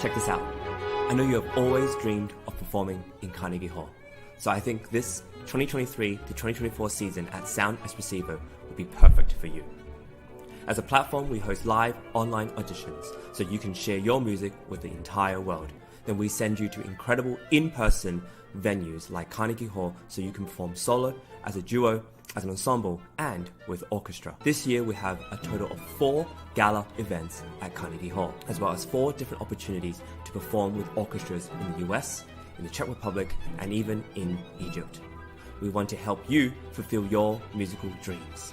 Check this out. I know you have always dreamed of performing in Carnegie Hall. So I think this 2023 to 2024 season at Sound Espressivo will be perfect for you. As a platform, we host live online auditions so you can share your music with the entire world. Then we send you to incredible in-person venues like Carnegie Hall so you can perform solo, as a duo, as an ensemble, and with orchestra. This year we have a total of 4 gala events at Carnegie Hall, as well as 4 different opportunities to perform with orchestras in the US, in the Czech Republic, and even in Egypt. We want to help you fulfill your musical dreams.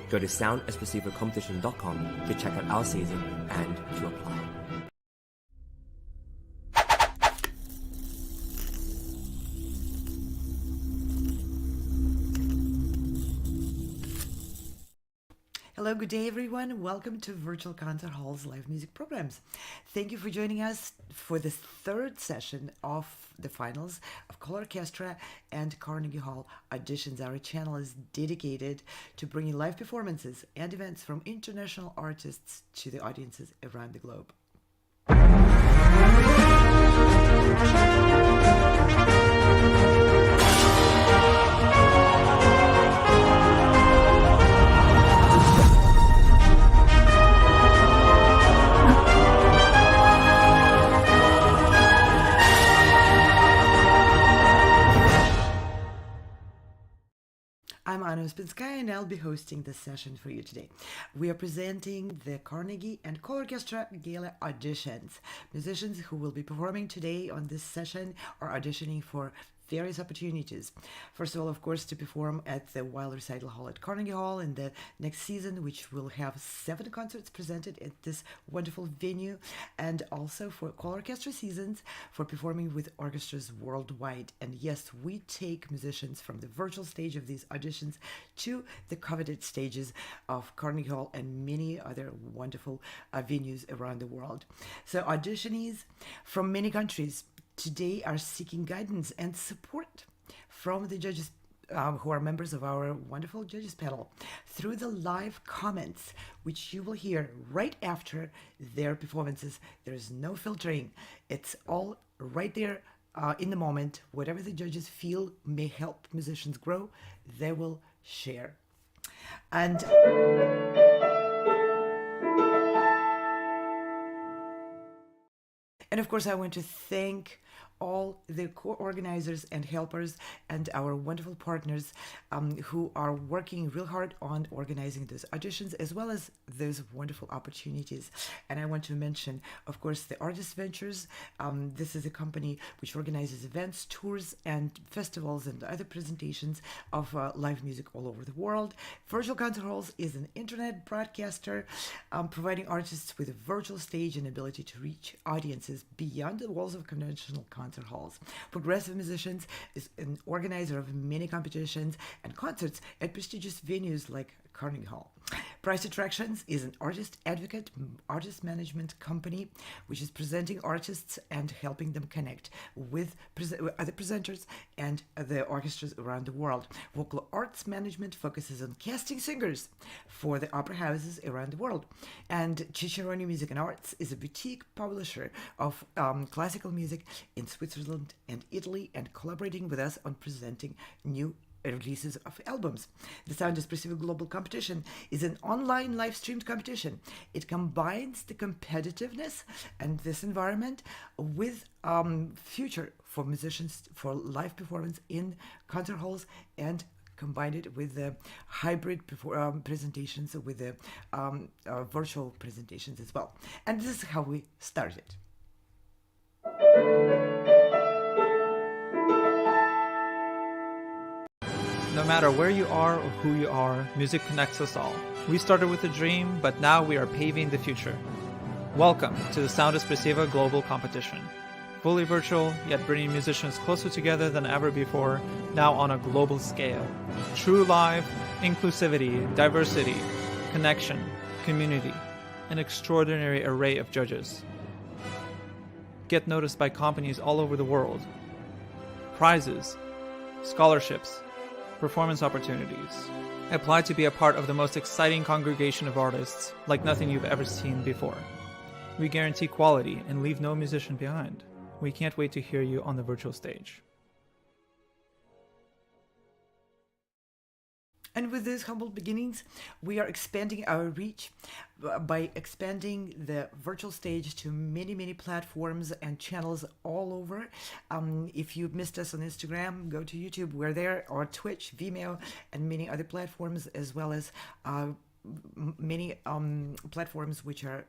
Go to soundespressivocompetition.com to check out our season and to apply. Hello, good day everyone. Welcome to Virtual Concert Hall's live music programs. Thank you for joining us for this 3rd session of the finals of colORCHESTRA and Carnegie Hall Auditions. Our channel is dedicated to bringing live performances and events from international artists to the audiences around the globe. I'm Anna Uspinskaya and I'll be hosting this session for you today. We are presenting the Carnegie and colORCHESTRA Gala Auditions. Musicians who will be performing today on this session are auditioning for various opportunities. First of all, of course, to perform at the Weill Recital Hall at Carnegie Hall in the next season, which will have 7 concerts presented at this wonderful venue, and also for colORCHESTRA seasons for performing with Orchestras Worldwide. And yes, we take musicians from the virtual stage of these auditions to the coveted stages of Carnegie Hall and many other wonderful venues around the world. So auditionees from many countries today are seeking guidance and support from the judges who are members of our wonderful judges panel through the live comments, which you will hear right after their performances. There's no filtering. It's all right there in the moment. Whatever the judges feel may help musicians grow, they will share. And of course, I want to thank all the co-organizers and helpers and our wonderful partners who are working real hard on organizing those auditions as well as those wonderful opportunities. And I want to mention, of course, the ArtistVenture. This is a company which organizes events, tours, and festivals and other presentations of live music all over the world. Virtual Concert Halls is an internet broadcaster providing artists with a virtual stage and ability to reach audiences beyond the walls of conventional concert halls. Progressive Musicians is an organizer of many competitions and concerts at prestigious venues like Carnegie Hall. Price Attractions is an artist advocate, artist management company, which is presenting artists and helping them connect with other presenters and the orchestras around the world. Vocal Arts Management focuses on casting singers for the opera houses around the world. And Cicerone Music and Arts is a boutique publisher of classical music in Switzerland and Italy, and collaborating with us on presenting new releases of albums. The Sound Espressivo Global Competition is an online live streamed competition. It combines the competitiveness and this environment with future for musicians for live performance in concert halls, and combined it with the hybrid presentations with the virtual presentations as well. And this is how we started. No matter where you are or who you are, music connects us all. We started with a dream, but now we are paving the future. Welcome to the Sound Espressivo Global Competition. Fully virtual, yet bringing musicians closer together than ever before, now on a global scale. True live, inclusivity, diversity, connection, community, an extraordinary array of judges. Get noticed by companies all over the world. Prizes, scholarships, performance opportunities. Apply to be a part of the most exciting congregation of artists like nothing you've ever seen before. We guarantee quality and leave no musician behind. We can't wait to hear you on the virtual stage. And with these humble beginnings, we are expanding our reach by expanding the virtual stage to many, many platforms and channels all over. If you missed us on Instagram, go to YouTube, we're there, or Twitch, Vimeo, and many other platforms, as well as many platforms which are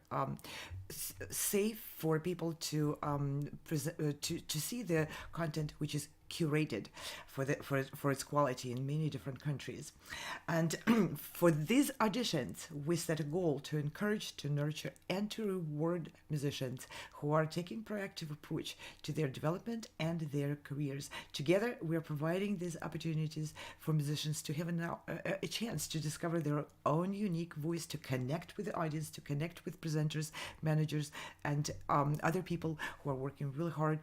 safe for people to see the content which is curated for its quality in many different countries. And for these auditions, we set a goal to encourage, to nurture, and to reward musicians who are taking proactive approach to their development and their careers. Together, we are providing these opportunities for musicians to have a chance to discover their own unique voice, to connect with the audience, to connect with presenters, managers, and other people who are working really hard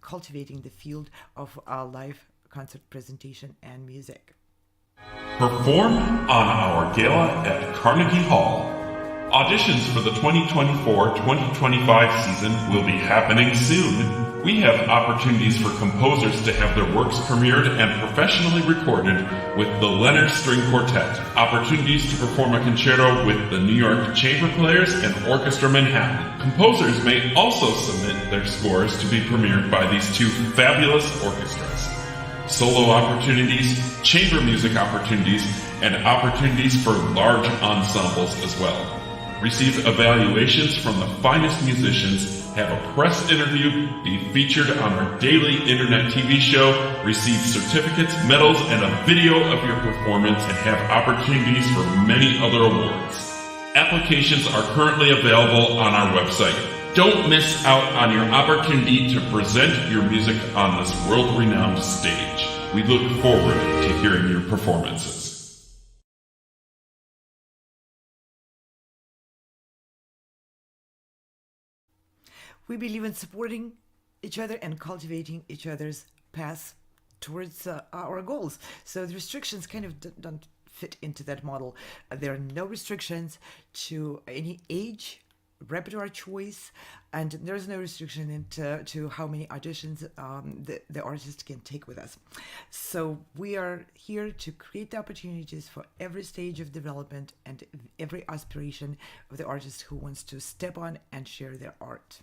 cultivating the field of live concert presentation and music. Perform on our gala at Carnegie Hall. Auditions for the 2024-2025 season will be happening soon. We have opportunities for composers to have their works premiered and professionally recorded with the Leonard String Quartet, opportunities to perform a concerto with the New York Chamber Players and Orchestra Manhattan. Composers may also submit their scores to be premiered by these two fabulous orchestras. Solo opportunities, chamber music opportunities, and opportunities for large ensembles as well. Receive evaluations from the finest musicians, have a press interview, be featured on our daily internet TV show, receive certificates, medals, and a video of your performance, and have opportunities for many other awards. Applications are currently available on our website. Don't miss out on your opportunity to present your music on this world-renowned stage. We look forward to hearing your performances. We believe in supporting each other and cultivating each other's paths towards our goals. So the restrictions kind of don't fit into that model. There are no restrictions to any age, repertoire choice, and there's no restriction into how many auditions the artist can take with us. So we are here to create the opportunities for every stage of development and every aspiration of the artist who wants to step on and share their art.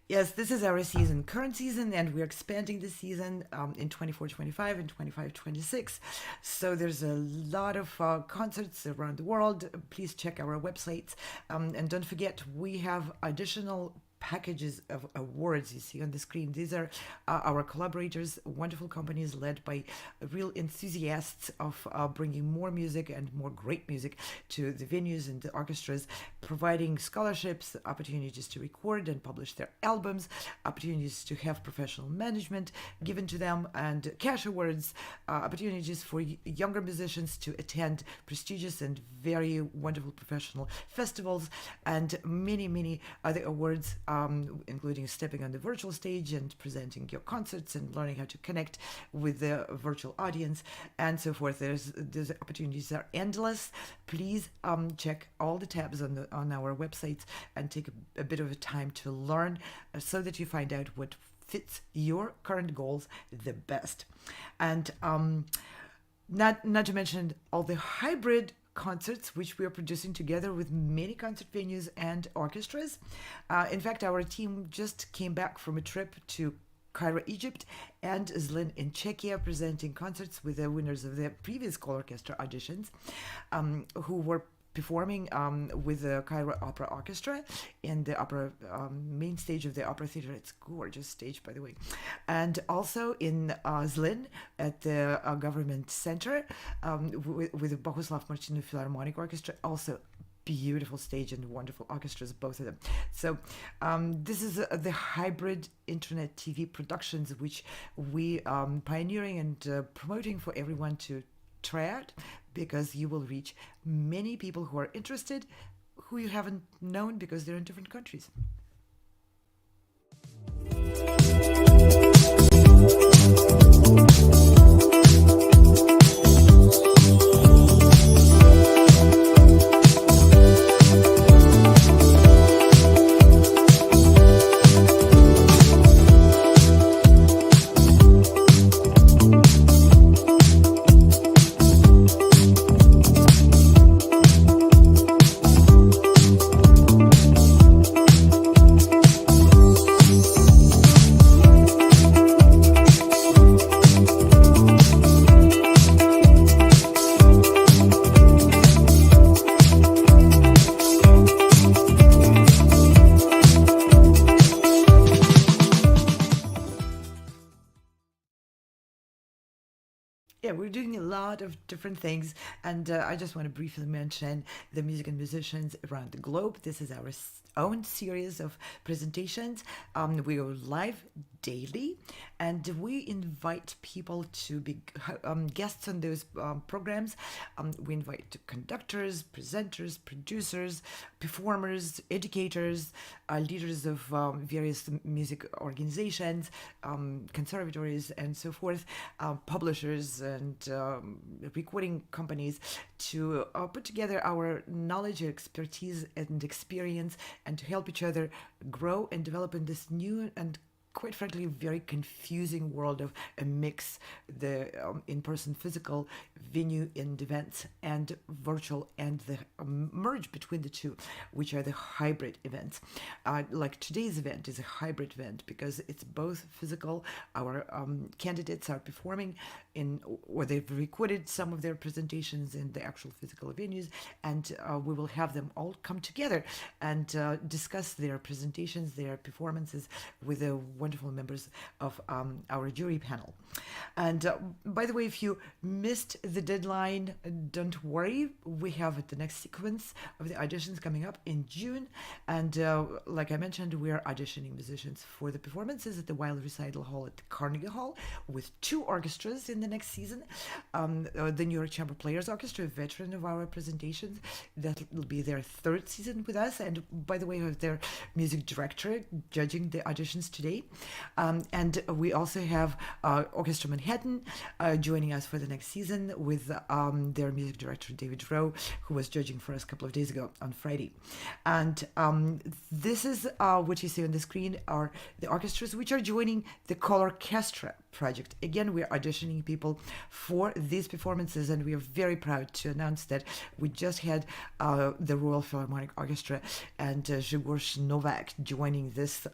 Yes, this is our current season, and we're expanding the season in 24-25 and 25-26. So there's a lot of concerts around the world. Please check our websites. And don't forget, we have additional packages of awards you see on the screen. These are our collaborators, wonderful companies led by real enthusiasts of bringing more music and more great music to the venues and the orchestras, providing scholarships, opportunities to record and publish their albums, opportunities to have professional management given to them, and cash awards, opportunities for younger musicians to attend prestigious and very wonderful professional festivals, and many, many other awards, including stepping on the virtual stage and presenting your concerts and learning how to connect with the virtual audience and so forth. Those opportunities are endless. Please check all the tabs on our websites and take a bit of a time to learn so that you find out what fits your current goals the best. And not to mention all the hybrid concerts, which we are producing together with many concert venues and orchestras. In fact, our team just came back from a trip to Cairo, Egypt, and Zlin in Czechia, presenting concerts with the winners of the previous colORCHESTRA auditions, who were performing with the Cairo Opera Orchestra in the opera main stage of the Opera Theater. It's a gorgeous stage, by the way. And also in Zlin at the Government Center with the Bohuslav Martinu Philharmonic Orchestra, also beautiful stage and wonderful orchestras, both of them. So this is the hybrid internet TV productions which we pioneering and promoting for everyone to try out, because you will reach many people who are interested, who you haven't known because they're in different countries. Yeah, we're doing a lot of different things, and I just want to briefly mention the music and musicians around the globe. This is our own series of presentations. We go live daily, and we invite people to be guests on those programs. We invite conductors, presenters, producers, performers, educators, leaders of various music organizations, conservatories, and so forth, publishers and recording companies, to put together our knowledge, expertise, and experience, and to help each other grow and develop in this new and, quite frankly, very confusing world of a mix, the in-person physical venue and events and virtual, and the merge between the two, which are the hybrid events. Like today's event is a hybrid event because it's both physical. Our candidates are performing or they've recorded some of their presentations in the actual physical venues, and we will have them all come together and discuss their presentations, their performances with the wonderful members of our jury panel. And by the way, if you missed the deadline, don't worry. We have the next sequence of the auditions coming up in June. And like I mentioned, we are auditioning musicians for the performances at the Weill Recital Hall at the Carnegie Hall with 2 orchestras in the next season. The New York Chamber Players Orchestra, a veteran of our presentations, that will be their 3rd season with us. And by the way, we have their music director judging the auditions today. And we also have Orchestra Manhattan joining us for the next season with their music director, David Wroe, who was judging for us a couple of days ago on Friday. And this is what you see on the screen are the orchestras which are joining the colORCHESTRA project. Again, we are auditioning people for these performances, and we are very proud to announce that we just had the Royal Philharmonic Orchestra and Gevorg Novak joining this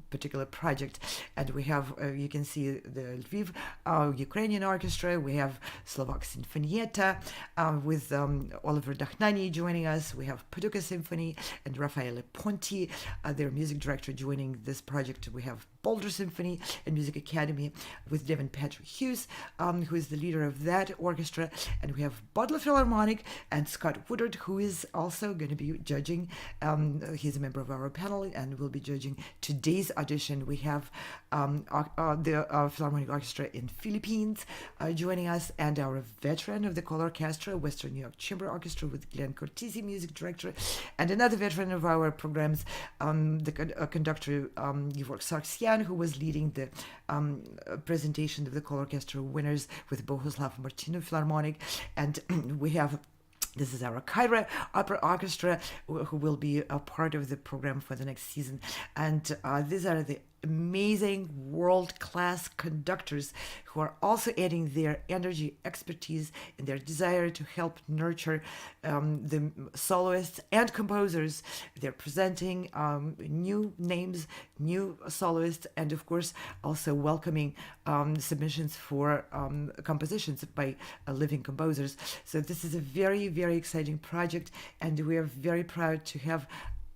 particular project. And we have, you can see the Lviv Ukrainian Orchestra, we have Slovak Sinfonietta with Oliver Dachnani joining us, we have Paducah Symphony and Raffaele Ponti, their music director, joining this project. We have Boulder Symphony and Music Academy with Devin Patrick Hughes, who is the leader of that orchestra, and we have Butler Philharmonic and Scott Woodard, who is also going to be judging. He's a member of our panel and will be judging today's audition. We have the Philharmonic Orchestra in Philippines joining us, and our veteran of the colORCHESTRA, Western New York Chamber Orchestra with Glenn Cortese, music director, and another veteran of our programs, the conductor Gevorg Sargsyan, who was leading the presentation of the colORCHESTRA winners with Bohuslav Martinu Philharmonic. And we have, this is our Cairo Opera Orchestra, who will be a part of the program for the next season. And these are the amazing world-class conductors who are also adding their energy, expertise, and their desire to help nurture the soloists and composers. They're presenting new names, new soloists, and of course also welcoming submissions for compositions by living composers. So this is a very, very exciting project, and we are very proud to have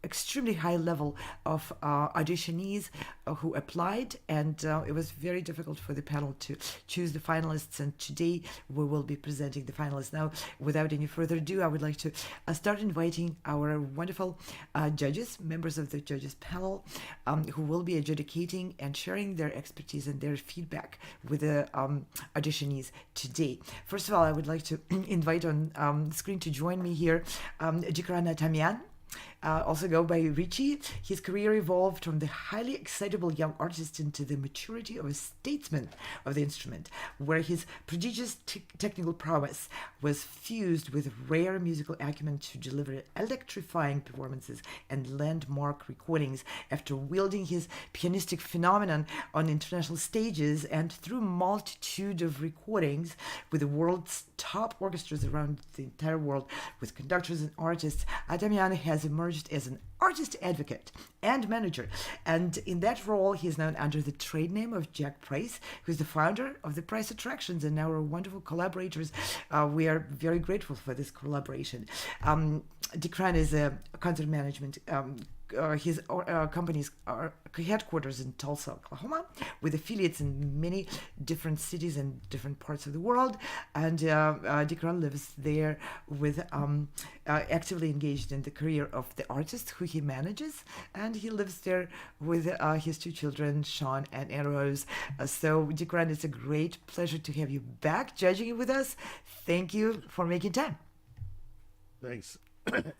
extremely high level of auditionees who applied, and it was very difficult for the panel to choose the finalists, and today we will be presenting the finalists. Now, without any further ado, I would like to start inviting our wonderful judges, members of the judges panel, who will be adjudicating and sharing their expertise and their feedback with the auditionees today. First of all, I would like to invite on screen to join me here Dickran Atamian, also go by Richie. His career evolved from the highly excitable young artist into the maturity of a statesman of the instrument, where his prodigious technical prowess was fused with rare musical acumen to deliver electrifying performances and landmark recordings. After wielding his pianistic phenomenon on international stages and through multitude of recordings with the world's top orchestras around the entire world, with conductors and artists, Atamian has emerged as an artist advocate and manager, and in that role he is known under the trade name of Jack Price, who's the founder of the Price Attractions and our wonderful collaborators. We are very grateful for this collaboration. Dickran is a concert management his company's headquarters in Tulsa, Oklahoma, with affiliates in many different cities and different parts of the world. And Dickran lives there with actively engaged in the career of the artist who he manages, and he lives there with his two children, Sean and Rose. So Dickran, it's a great pleasure to have you back judging with us. Thank you for making time. Thanks.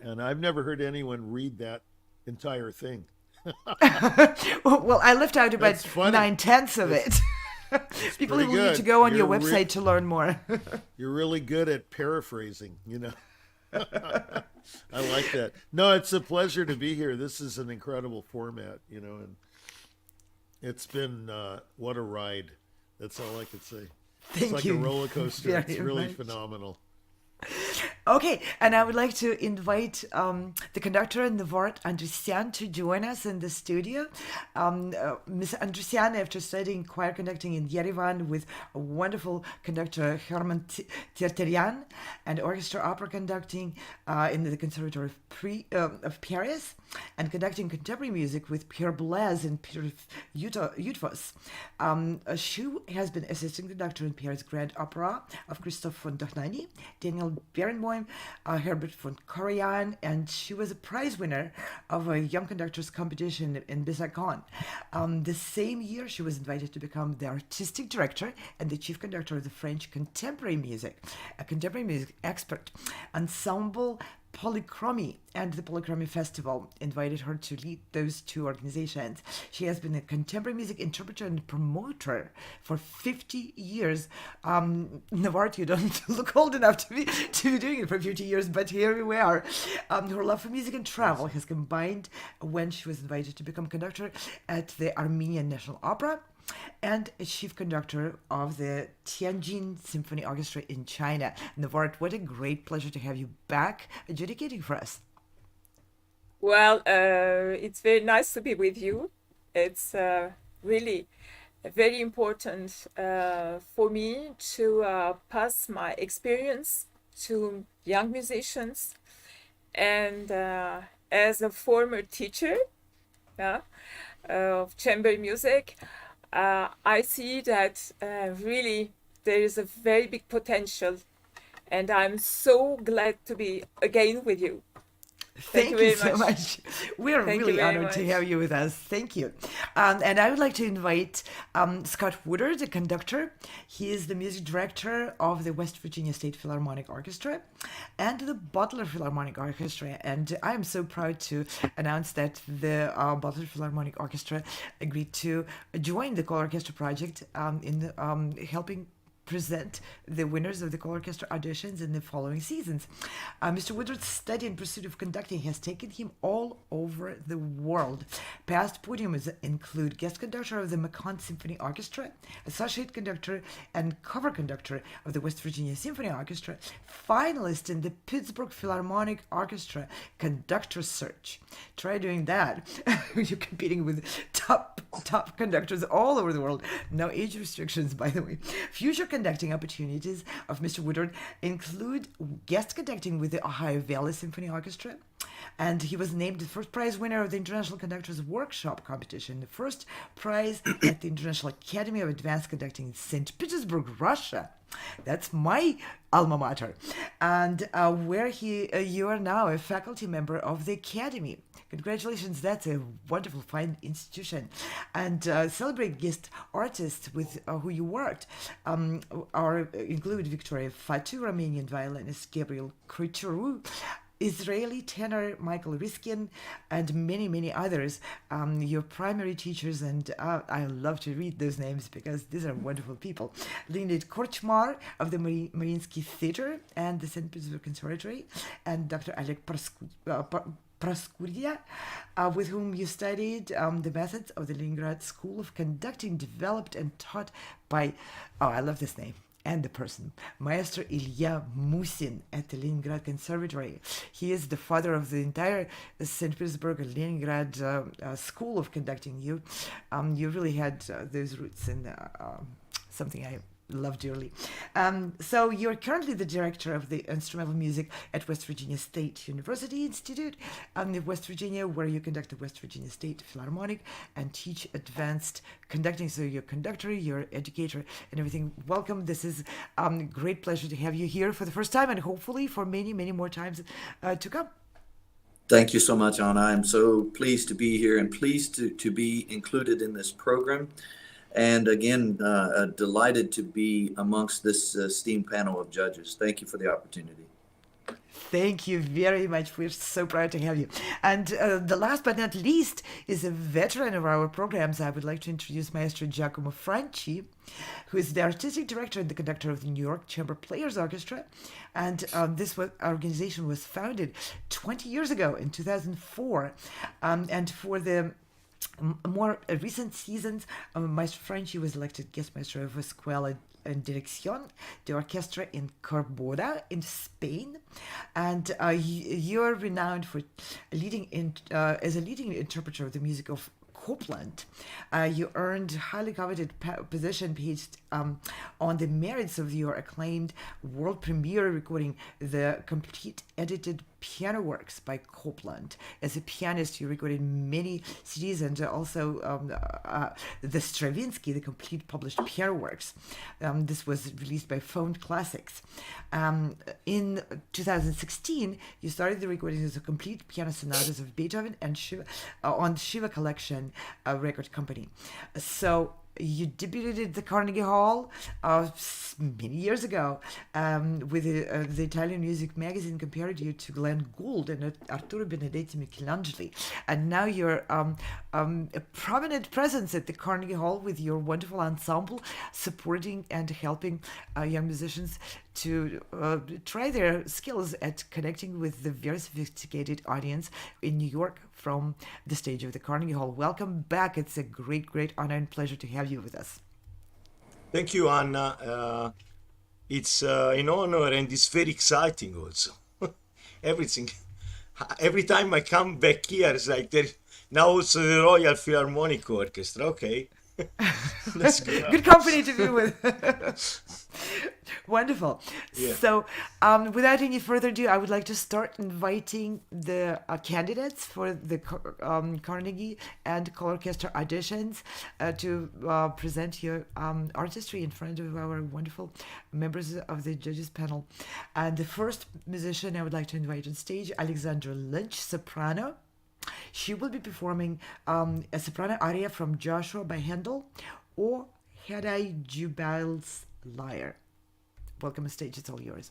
And I've never heard anyone read that entire thing. Well, I left out about 9/10 of it. People will need to go on your website to learn more. You're really good at paraphrasing, you know. I like that. No, it's a pleasure to be here. This is an incredible format, you know, and it's been what a ride. That's all I could say. It's like a roller coaster. It's really phenomenal. Okay, and I would like to invite the conductor and the Vart Andrusyan to join us in the studio. Ms. Andrusyan, after studying choir conducting in Yerevan with a wonderful conductor Herman Terterian, and orchestra opera conducting in the Conservatory of Paris, and conducting contemporary music with Pierre Blaise and Peter Utvos. She has been assistant conductor in Paris Grand Opera of Christophe von Dohnanyi, Daniel Barenboim, Herbert von Karajan, and she was a prize winner of a young conductors competition in Bissau. The same year, she was invited to become the artistic director and the chief conductor of the French contemporary music, a contemporary music expert ensemble. Polychromy and the Polychromy Festival invited her to lead those two organizations. She has been a contemporary music interpreter and promoter for 50 years. Navart, you don't look old enough to be doing it for 50 years, but here we are. Her love for music and travel has combined when she was invited to become conductor at the Armenian National Opera and a chief conductor of the Tianjin Symphony Orchestra in China. Navart, what a great pleasure to have you back adjudicating for us. Well, it's very nice to be with you. It's really very important for me to pass my experience to young musicians. And as a former teacher of chamber music, I see that really there is a very big potential, and I'm so glad to be again with you. Thank you so much. We're really honored to have you with us. Thank you. And I would like to invite Scott Woodard, the conductor. He is the music director of the West Virginia State Philharmonic Orchestra and the Butler Philharmonic Orchestra. And I am so proud to announce that the Butler Philharmonic Orchestra agreed to join the colORCHESTRA project in helping present the winners of the colORCHESTRA auditions in the following seasons. Mr. Woodward's study and pursuit of conducting has taken him all over the world. Past podiums include guest conductor of the Macon Symphony Orchestra, associate conductor and cover conductor of the West Virginia Symphony Orchestra, finalist in the Pittsburgh Philharmonic Orchestra conductor search. Try doing that. You're competing with top conductors all over the world. No age restrictions, by the way. Future conducting opportunities of Mr. Woodward include guest conducting with the Ohio Valley Symphony Orchestra, and he was named the first prize winner of the International Conductors Workshop competition, the first prize at the International Academy of Advanced Conducting in St. Petersburg, Russia. That's my alma mater, and where you are now a faculty member of the Academy. Congratulations, that's a wonderful, fine institution. And celebrate guest artists with who you worked include Victoria Fatu, Romanian violinist Gabriel Kritoru, Israeli tenor Michael Riskin, and many, many others. Your primary teachers, and I love to read those names because these are wonderful people. Leonid Korchmar of the Mariinsky Theater and the St. Petersburg Conservatory, and Dr. Oleg Praskuria, with whom you studied the methods of the Leningrad School of Conducting, developed and taught by, I love this name, and the person, Maestro Ilya Musin at the Leningrad Conservatory. He is the father of the entire St. Petersburg and Leningrad School of Conducting. You really had those roots in something I love dearly. So you're currently the director of the instrumental music at West Virginia State University Institute in West Virginia, where you conduct the West Virginia State Philharmonic and teach advanced conducting. So you're conductor, you're educator, and everything. Welcome. This is great pleasure to have you here for the first time, and hopefully for many, many more times to come. Thank you so much, Anna. I'm so pleased to be here and pleased to be included in this program. And again, delighted to be amongst this esteemed panel of judges. Thank you for the opportunity. Thank you very much. We're so proud to have you. And the last but not least is a veteran of our programs. I would like to introduce Maestro Giacomo Franchi, who is the artistic director and the conductor of the New York Chamber Players Orchestra. And this organization was founded 20 years ago in 2004. And for the more recent seasons, Maestro Franchi was elected guest maestro of Escuela en Dirección de Orquestra in Corboda in Spain, and you're renowned for as a leading interpreter of the music of Copland. You earned highly coveted position based on the merits of your acclaimed world premiere recording, The Complete Edited Piano Works by Copland. As a pianist, you recorded many CDs, and also the Stravinsky, The Complete Published Piano Works. This was released by Phoned Classics. In 2016, you started the recordings of the Complete Piano Sonatas of Beethoven and Shiva on Shiva Collection record company. So you debuted at the Carnegie Hall many years ago with the Italian Music Magazine compared you to Glenn Gould and Arturo Benedetti Michelangeli. And now you're a prominent presence at the Carnegie Hall with your wonderful ensemble, supporting and helping young musicians to try their skills at connecting with the very sophisticated audience in New York from the stage of the Carnegie Hall. Welcome back. It's a great, great honor and pleasure to have you with us. Thank you, Anna. It's an honor, and it's very exciting also. Everything. Every time I come back here, it's like there now also the Royal Philharmonic Orchestra. Okay. That's good. Good company to be with. Wonderful. Yeah. So without any further ado, I would like to start inviting the candidates for the Carnegie and colORCHESTRA auditions to present your artistry in front of our wonderful members of the judges panel. And the first musician I would like to invite on stage, Alexandra Lynch, soprano. She will be performing a soprano aria from Joshua by Handel, or Hedai Jubail's Lyre. Welcome on stage, it's all yours.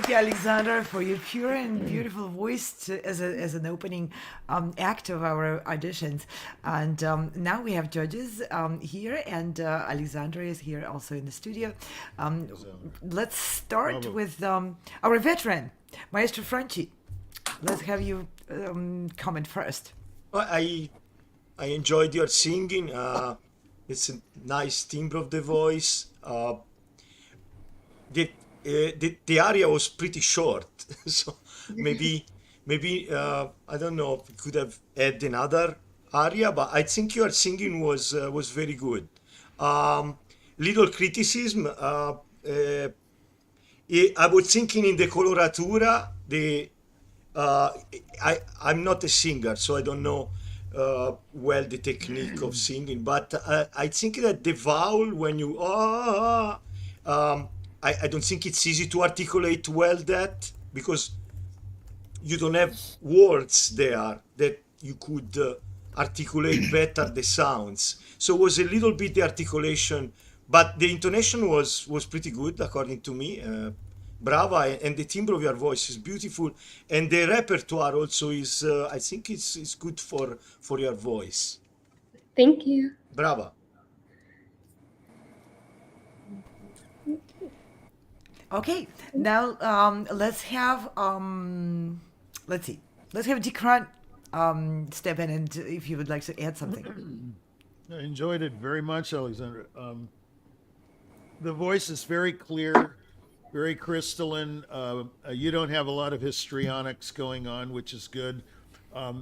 Thank you, Alexander, for your pure and beautiful voice as an opening act of our auditions. And now we have judges here, and Alexander is here also in the studio. Let's start with our veteran, Maestro Franchi. Let's have you comment first. Well, I enjoyed your singing. It's a nice timbre of the voice. The aria was pretty short, so maybe I don't know if we could have added another aria, but I think your singing was very good. Little criticism. I was thinking in the coloratura. I'm not a singer, so I don't know well the technique of singing, but I think that the vowel when you I don't think it's easy to articulate well that, because you don't have words there that you could articulate better the sounds. So it was a little bit the articulation, but the intonation was pretty good according to me. Brava, and the timbre of your voice is beautiful, and the repertoire also is. I think it's good for your voice. Thank you. Brava. Okay, now let's have Dickran step in, and if you would like to add something. I enjoyed it very much, Alexander. The voice is very clear, very crystalline. You don't have a lot of histrionics going on, which is good,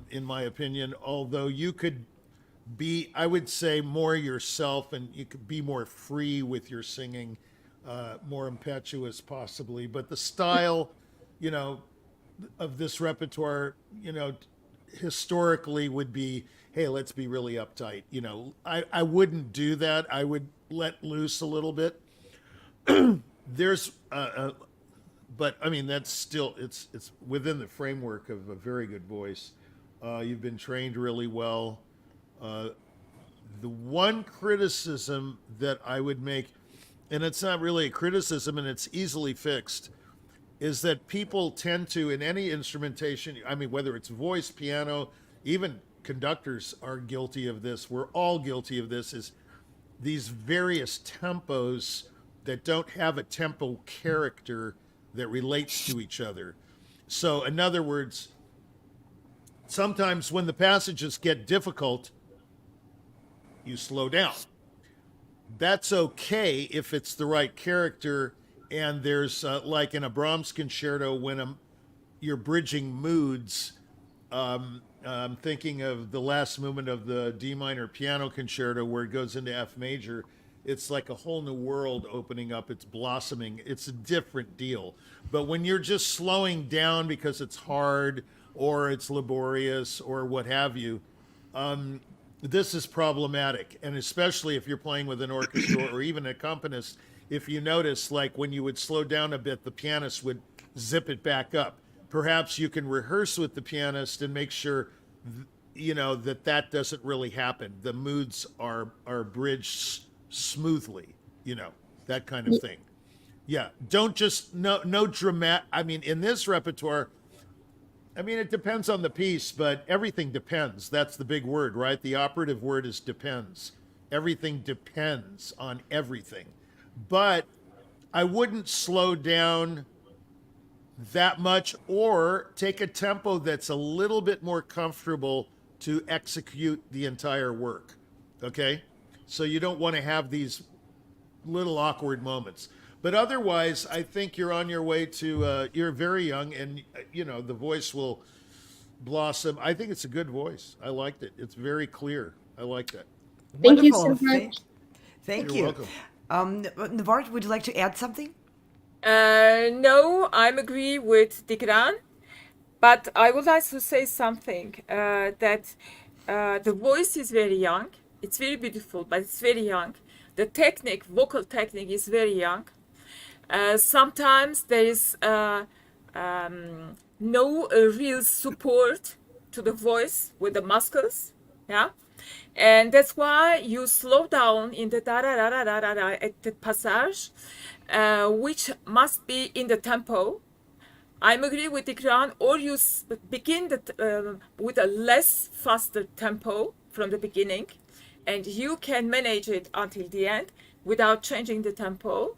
in my opinion. Although you could be, I would say, more yourself, and you could be more free with your singing, more impetuous possibly. But the style, of this repertoire, historically would be, hey, let's be really uptight. I wouldn't do that. I would let loose a little bit. There's, but I mean, that's still, it's within the framework of a very good voice. You've been trained really well. The one criticism that I would make, and it's not really a criticism and it's easily fixed, is that people tend to, in any instrumentation, I mean, whether it's voice, piano, even conductors are guilty of this. We're all guilty of this, is these various tempos that don't have a tempo character that relates to each other. So in other words, sometimes when the passages get difficult, you slow down. That's okay if it's the right character, and there's like in a Brahms concerto when you're bridging moods. I'm thinking of the last movement of the D minor piano concerto where it goes into F major. It's like a whole new world opening up. It's blossoming. It's a different deal. But when you're just slowing down because it's hard or it's laborious or what have you, this is problematic. And especially if you're playing with an orchestra or even an accompanist, if you notice, like when you would slow down a bit, the pianist would zip it back up. Perhaps you can rehearse with the pianist and make sure, that doesn't really happen. The moods are bridged smoothly, that kind of thing. Yeah, don't just, no dramatic. I mean, in this repertoire, I mean, it depends on the piece, but everything depends. That's the big word, right? The operative word is depends. Everything depends on everything. But I wouldn't slow down that much, or take a tempo that's a little bit more comfortable to execute the entire work. Okay? So you don't want to have these little awkward moments. But otherwise, I think you're on your way to, you're very young, and, the voice will blossom. I think it's a good voice. I liked it. It's very clear. I like that. Thank you Wonderful. so much. Thank You're you. welcome. Navarre, would you like to add something? No, I'm agree with Dickran, but I would like to say something that the voice is very young. It's very beautiful, but it's very young. The technique, vocal technique, is very young. Sometimes there is no real support to the voice with the muscles, yeah, and that's why you slow down in the da da da da da da at the passage, which must be in the tempo, I'm agree with Dickran, or you begin with a less faster tempo from the beginning, and you can manage it until the end without changing the tempo.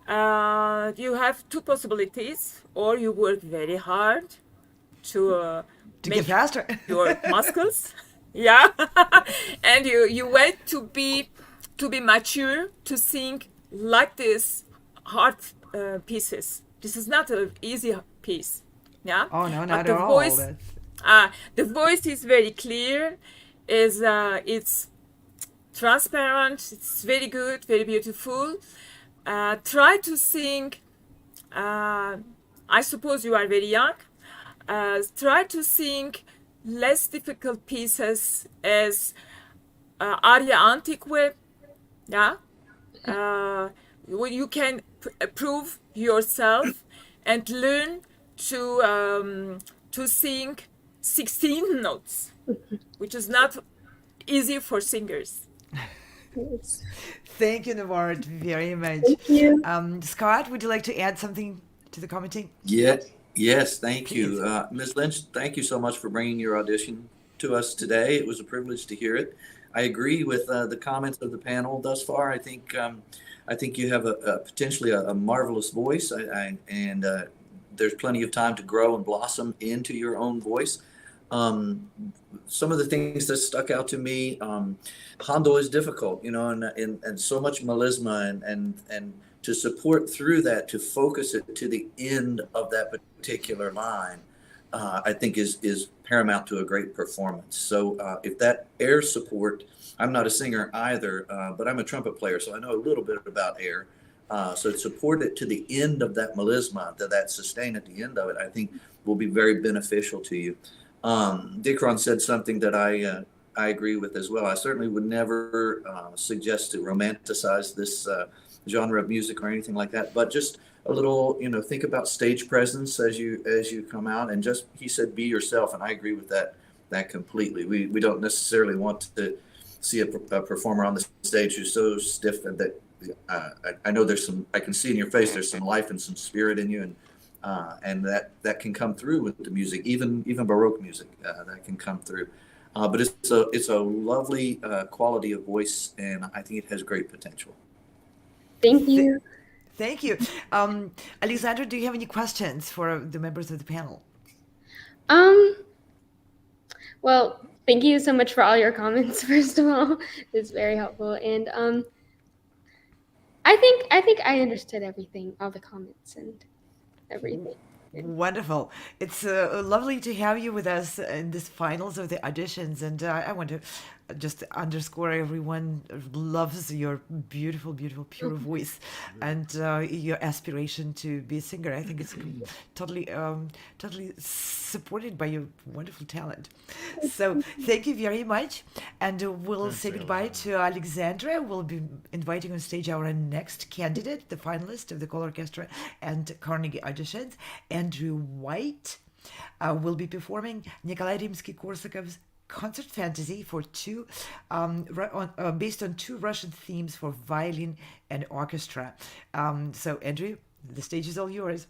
You have two possibilities, or you work very hard to To make get faster. your muscles, yeah, and you wait to be mature to sing like this hard pieces. This is not an easy piece, yeah. Oh no, But not the at all. voice, the voice is very clear. Is it's transparent. It's very good, very beautiful. Try to sing. I suppose you are very young. Try to sing less difficult pieces as aria antique, yeah. When you can prove yourself and learn to sing 16 notes, which is not easy for singers. Yes. Thank you, Navarre, very much. Thank you. Scott, would you like to add something to the commenting? Yes, thank you. Please. Ms. Lynch, thank you so much for bringing your audition to us today. It was a privilege to hear it. I agree with the comments of the panel thus far. I think you have a potentially a marvelous voice, and there's plenty of time to grow and blossom into your own voice. Some of the things that stuck out to me, Hondo is difficult, and so much melisma, and to support through that, to focus it to the end of that particular line, I think is paramount to a great performance. So if that air support, I'm not a singer either, but I'm a trumpet player, so I know a little bit about air. So to support it to the end of that melisma, that sustain at the end of it, I think will be very beneficial to you. Dickran said something that I agree with as well. I certainly would never suggest to romanticize this genre of music or anything like that, but just a little, think about stage presence as you come out, and just, he said, be yourself, and I agree with that completely. We don't necessarily want to see a performer on the stage who's so stiff that I know I can see in your face there's some life and some spirit in you, and that can come through with the music, even Baroque music, that can come through. But it's a lovely quality of voice, and I think it has great potential. Thank you. Thank you. Alexandra, do you have any questions for the members of the panel? Well, thank you so much for all your comments, first of all. It's very helpful. And I think I understood everything, all the comments and everything. Wonderful. It's lovely to have you with us in this finals of the auditions. And I want to just underscore everyone loves your beautiful, beautiful, pure voice and your aspiration to be a singer. I think it's totally supported by your wonderful talent. So thank you very much. And we'll say goodbye to Alexandra. We'll be inviting on stage our next candidate, the finalist of the colORCHESTRA and Carnegie Auditions, Andrew White. Will be performing Nikolai Rimsky-Korsakov's Concert Fantasy for based on two Russian themes for violin and orchestra. So Andrew, the stage is all yours.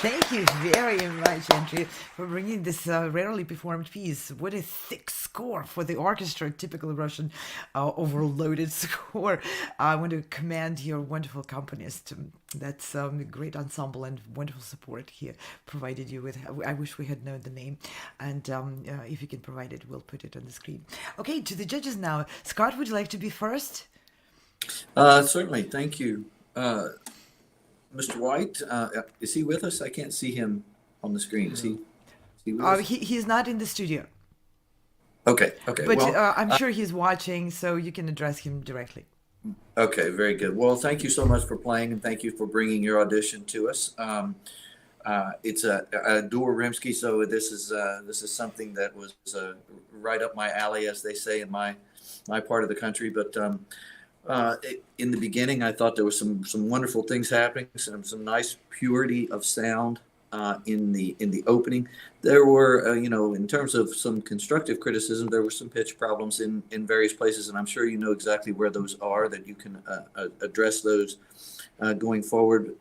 Thank you very much, Andrew, for bringing this rarely performed piece. What a thick score for the orchestra, typical Russian overloaded score. I want to commend your wonderful accompanist. That's a great ensemble and wonderful support here provided you with. I wish we had known the name, and if you can provide it, we'll put it on the screen. Okay, to the judges now. Scott, would you like to be first? Certainly, thank you. Mr. White, is he with us? I can't see him on the screen. Is he with us? He's not in the studio. Okay. But Well, I'm sure he's watching, so you can address him directly. okay, very good. Well, thank you so much for playing, and thank you for bringing your audition to us. It's I adore Rimsky, so this is something that was right up my alley, as they say in my part of the country. But in the beginning, I thought there was some wonderful things happening, some nice purity of sound in the opening. There were, in terms of some constructive criticism, there were some pitch problems in various places, and I'm sure you know exactly where those are, that you can address those going forward.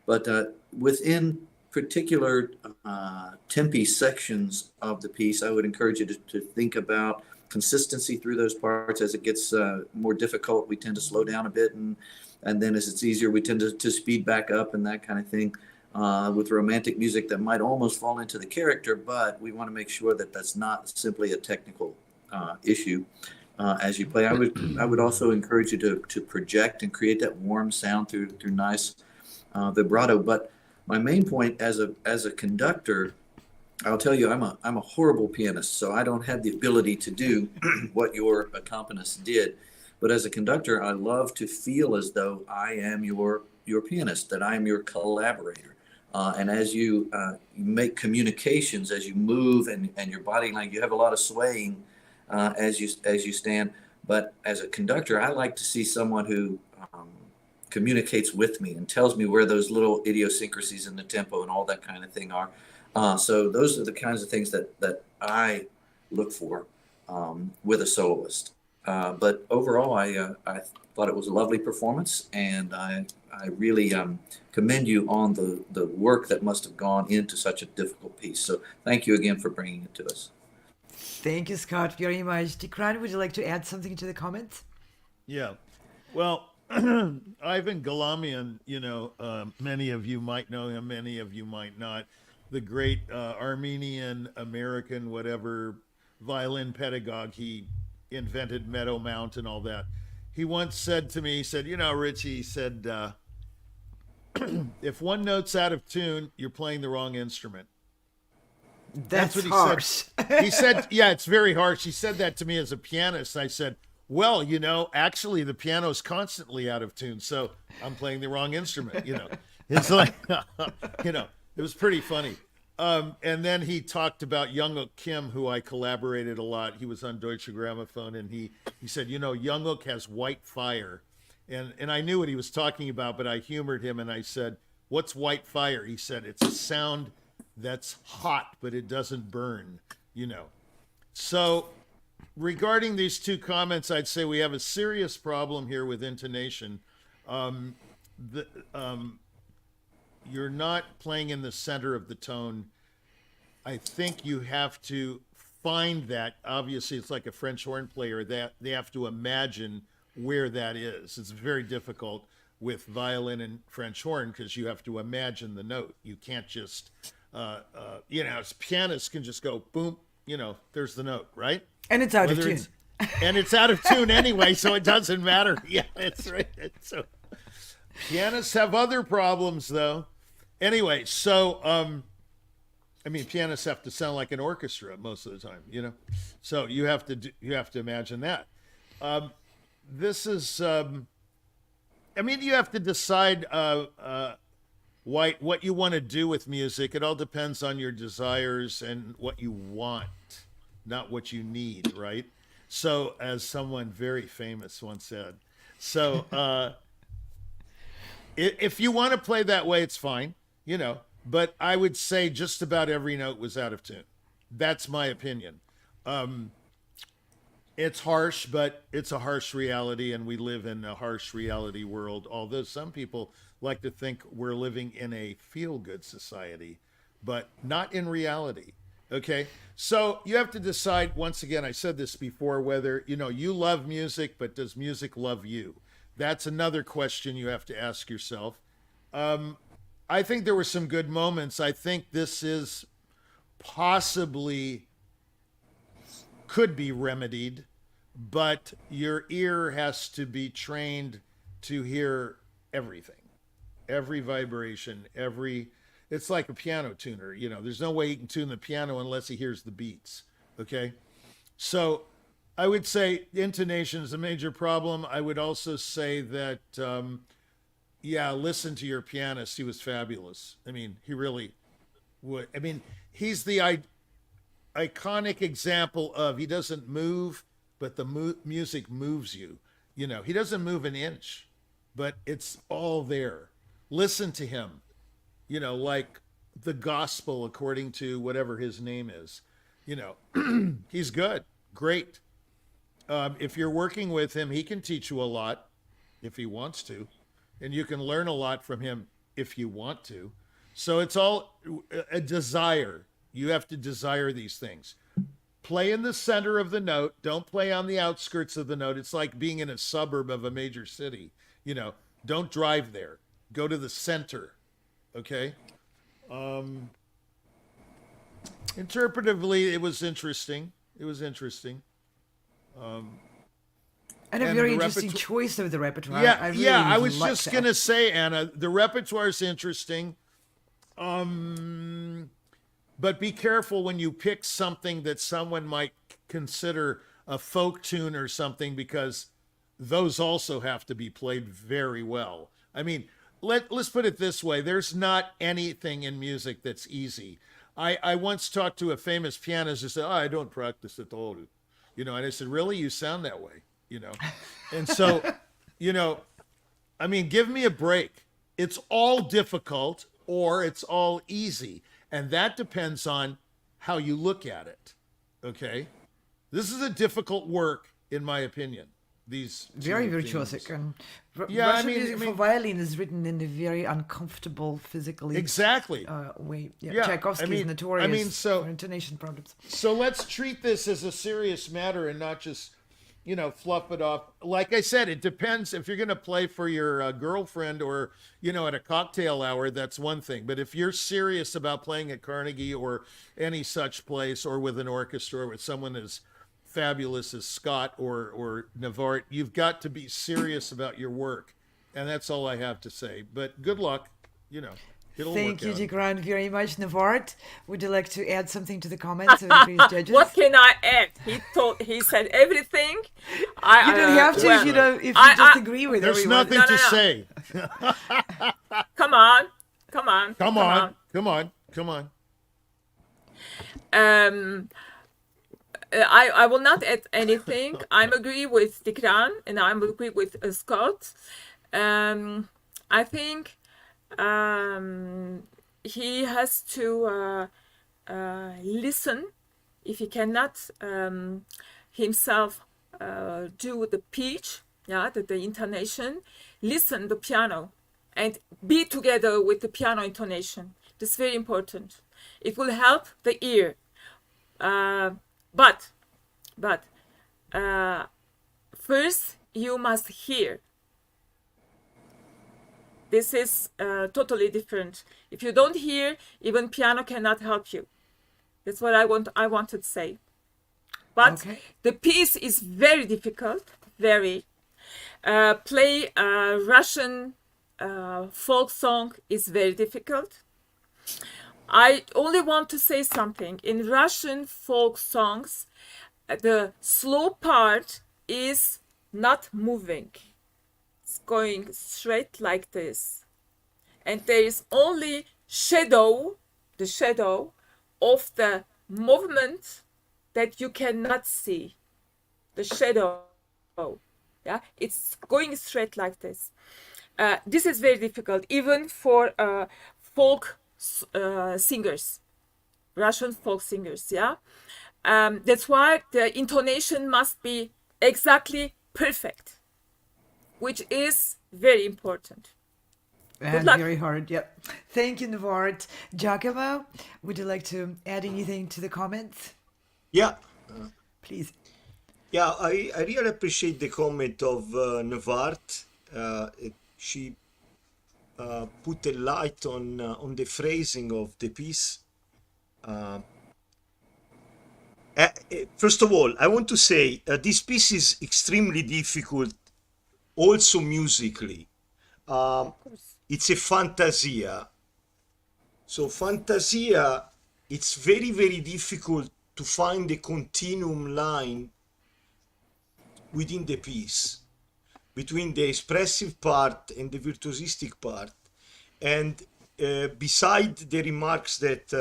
But within particular tempi sections of the piece, I would encourage you to think about consistency through those parts. As it gets more difficult, we tend to slow down a bit, and then as it's easier, we tend to speed back up and that kind of thing. With romantic music, that might almost fall into the character, but we want to make sure that that's not simply a technical issue as you play. I would also encourage you to project and create that warm sound through nice vibrato. But my main point as a conductor, I'll tell you, I'm a horrible pianist, so I don't have the ability to do what your accompanist did. But as a conductor, I love to feel as though I am your pianist, that I am your collaborator. And as you make communications, as you move and your body language, you have a lot of swaying as you stand. But as a conductor, I like to see someone who communicates with me and tells me where those little idiosyncrasies in the tempo and all that kind of thing are. So those are the kinds of things that I look for with a soloist. But overall, I thought it was a lovely performance, and I really commend you on the work that must have gone into such a difficult piece. So thank you again for bringing it to us. Thank you, Scott, very much. Dickran, would you like to add something to the comments? Yeah. Well, Ivan Galamian, many of you might know him, many of you might not. The great Armenian, American, whatever, violin pedagogue. He invented Meadow Mount and all that. He once said to me, he said, Richie, he said, if one note's out of tune, you're playing the wrong instrument. That's what he harsh. said. He said, yeah, it's very harsh. He said that to me as a pianist. I said, well, actually the piano's constantly out of tune, so I'm playing the wrong instrument, It's like, it was pretty funny. And then he talked about Jungkook Kim, who I collaborated a lot. He was on Deutsche Grammophon, and he said, Jungkook has white fire. And I knew what he was talking about, but I humored him and I said, what's white fire? He said, it's a sound that's hot, but it doesn't burn, So regarding these two comments, I'd say we have a serious problem here with intonation. You're not playing in the center of the tone. I think you have to find that. Obviously, it's like a French horn player, that they have to imagine where that is. It's very difficult with violin and French horn because you have to imagine the note. You can't just, pianists can just go boom, there's the note, right? And it's out of tune. And it's out of tune anyway, so it doesn't matter. Yeah, that's right. So pianists have other problems, though. Anyway, so pianists have to sound like an orchestra most of the time, So you have to imagine that. This is, you have to decide what you want to do with music. It all depends on your desires and what you want, not what you need, right? So, as someone very famous once said, if you want to play that way, it's fine, but I would say just about every note was out of tune. That's my opinion. It's harsh, but it's a harsh reality, and we live in a harsh reality world. Although some people like to think we're living in a feel-good society, but not in reality. Okay, so you have to decide. Once again, I said this before, whether you love music, but does music love you? That's another question you have to ask yourself. I think there were some good moments. I think this is possibly could be remedied, but your ear has to be trained to hear everything, every vibration, it's like a piano tuner. There's no way he can tune the piano unless he hears the beats. Okay. So I would say intonation is a major problem. I would also say that, listen to your pianist. He was fabulous. I mean, he really would. I mean, he's the iconic example of he doesn't move, but the music moves you. He doesn't move an inch, but it's all there. Listen to him, like the gospel according to whatever his name is. He's good, great. If you're working with him, he can teach you a lot if he wants to, and you can learn a lot from him if you want to. So it's all a desire. You have to desire these things. Play in the center of the note. Don't play on the outskirts of the note. It's like being in a suburb of a major city. Don't drive there. Go to the center. Okay? Interpretively, it was interesting. And a very interesting choice of the repertoire. Yeah, I was like just that. going to say, Anna, the repertoire is interesting. But be careful when you pick something that someone might consider a folk tune or something, because those also have to be played very well. I mean, let's put it this way. There's not anything in music that's easy. I once talked to a famous pianist who said, I don't practice at all. And I said, really? You sound that way, And so, I mean, give me a break. It's all difficult or it's all easy. And that depends on how you look at it. Okay? This is a difficult work, in my opinion. These very two virtuosic, themes. and Yeah, Russian music for violin is written in a very uncomfortable physically Exactly. way. Yeah, Tchaikovsky is notorious for intonation problems. So let's treat this as a serious matter and not just, fluff it off. Like I said, it depends. If you're going to play for your girlfriend or, at a cocktail hour, that's one thing. But if you're serious about playing at Carnegie or any such place, or with an orchestra or with someone as fabulous as Scott or Navart, you've got to be serious about your work. And that's all I have to say. But good luck. It'll Thank work you, out. Dickran, very much. Navart, would you like to add something to the comments of the previous judges? What can I add? He said everything. You don't have to if you just agree with There's everyone. nothing to say. Come on. I will not add anything. I'm agree with Dickran and I'm agree with Scott. I think he has to listen. If he cannot himself do the pitch, the intonation, listen the piano and be together with the piano intonation. This is very important. It will help the ear. But first you must hear. This is totally different. If you don't hear, even piano cannot help you. That's what I wanted to say. But the piece is very difficult. Very. Play a Russian folk song is very difficult. I only want to say something. In Russian folk songs, the slow part is not moving. It's going straight like this. And there is only the shadow of the movement that you cannot see. The shadow. Yeah, it's going straight like this. This is very difficult, even for folk singers, Russian folk singers. Yeah, That's why the intonation must be exactly perfect, which is very important. And luck. very hard. Yep. Thank you, Navart. Giacomo, would you like to add anything to the comments? Yeah, Please. yeah, I really appreciate the comment of Nevart. She put a light on the phrasing of the piece. First of all, I want to say this piece is extremely difficult, also musically. It's a fantasia. So fantasia, it's very, very difficult to find a continuum line within the piece between the expressive part and the virtuosistic part. And beside the remarks that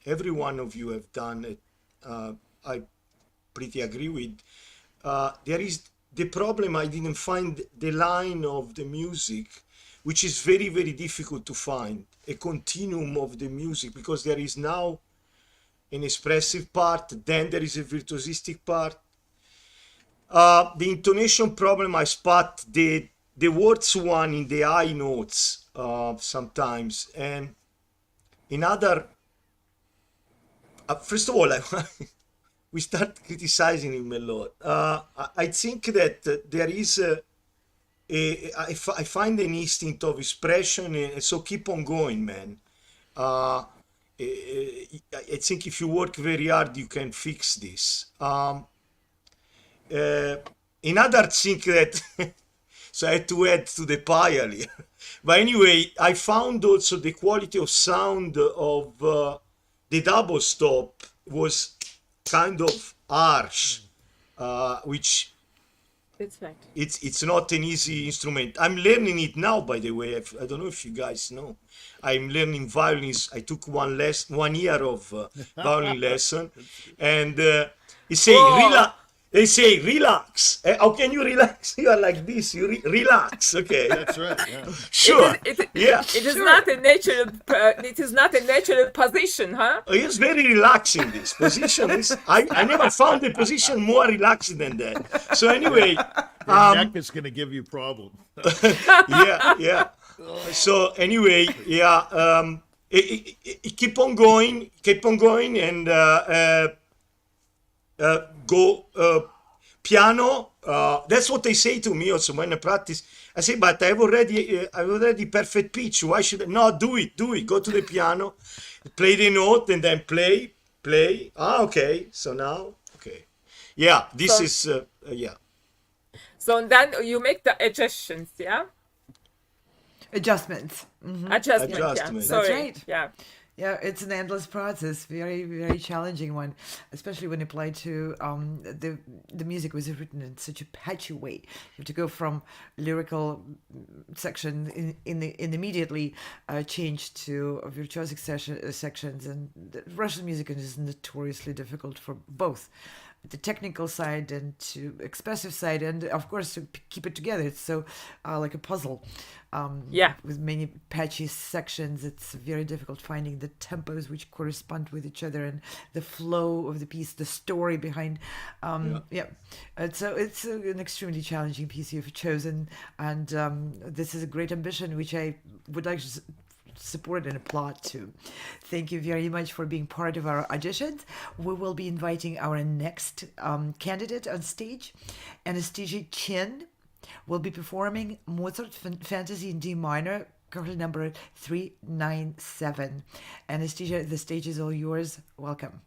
every one of you have done, I pretty agree with, there is the problem. I didn't find the line of the music, which is very, very difficult to find, a continuum of the music, because there is now an expressive part, then there is a virtuosistic part. The intonation problem, I spot the words one in the high notes sometimes, and in other, first of all, we start criticizing him a lot. I think that there is I find an instinct of expression, and so keep on going, man. I think if you work very hard, you can fix this. Another thing that so I had to add to the pile here. But anyway, I found also the quality of sound of the double stop was kind of harsh, which That's right. it's not an easy instrument. I'm learning it now, by the way. I don't know if you guys know. I'm learning violins. I took 1 year of violin lesson, and you say They say relax. How can you relax? You are like this. You relax. Okay. That's right. Yeah. Sure. Yeah. It is not a natural. It is not a natural position, huh? It's very relaxing. This position is. I never found a position more relaxing than that. So anyway, Your neck is going to give you problems. yeah. So anyway, yeah. Keep on going, and go piano. That's what they say to me also when I practice. I say, but I've already perfect pitch. Why should I? No, do it. Go to the piano, play the note, and then play. Okay. So now, okay. Yeah, this is yeah. So then you make the adjustments, yeah? Adjustments. Adjustment, yeah. Adjustments. Sorry. That's right. Yeah. Yeah, it's an endless process. Very, very challenging one, especially when applied to the music was written in such a patchy way. You have to go from lyrical section in the immediately change to virtuosic sections, and the Russian music is notoriously difficult for both the technical side and to expressive side, and of course to keep it together. It's so like a puzzle. With many patchy sections, it's very difficult finding the tempos which correspond with each other and the flow of the piece, the story behind. So it's an extremely challenging piece you've chosen, and this is a great ambition which I would like to support and applaud to. Thank you very much for being part of our auditions. We will be inviting our next candidate on stage. Anastasia Chin will be performing Mozart Fantasy in D minor, currently number 397. Anastasia, the stage is all yours. Welcome.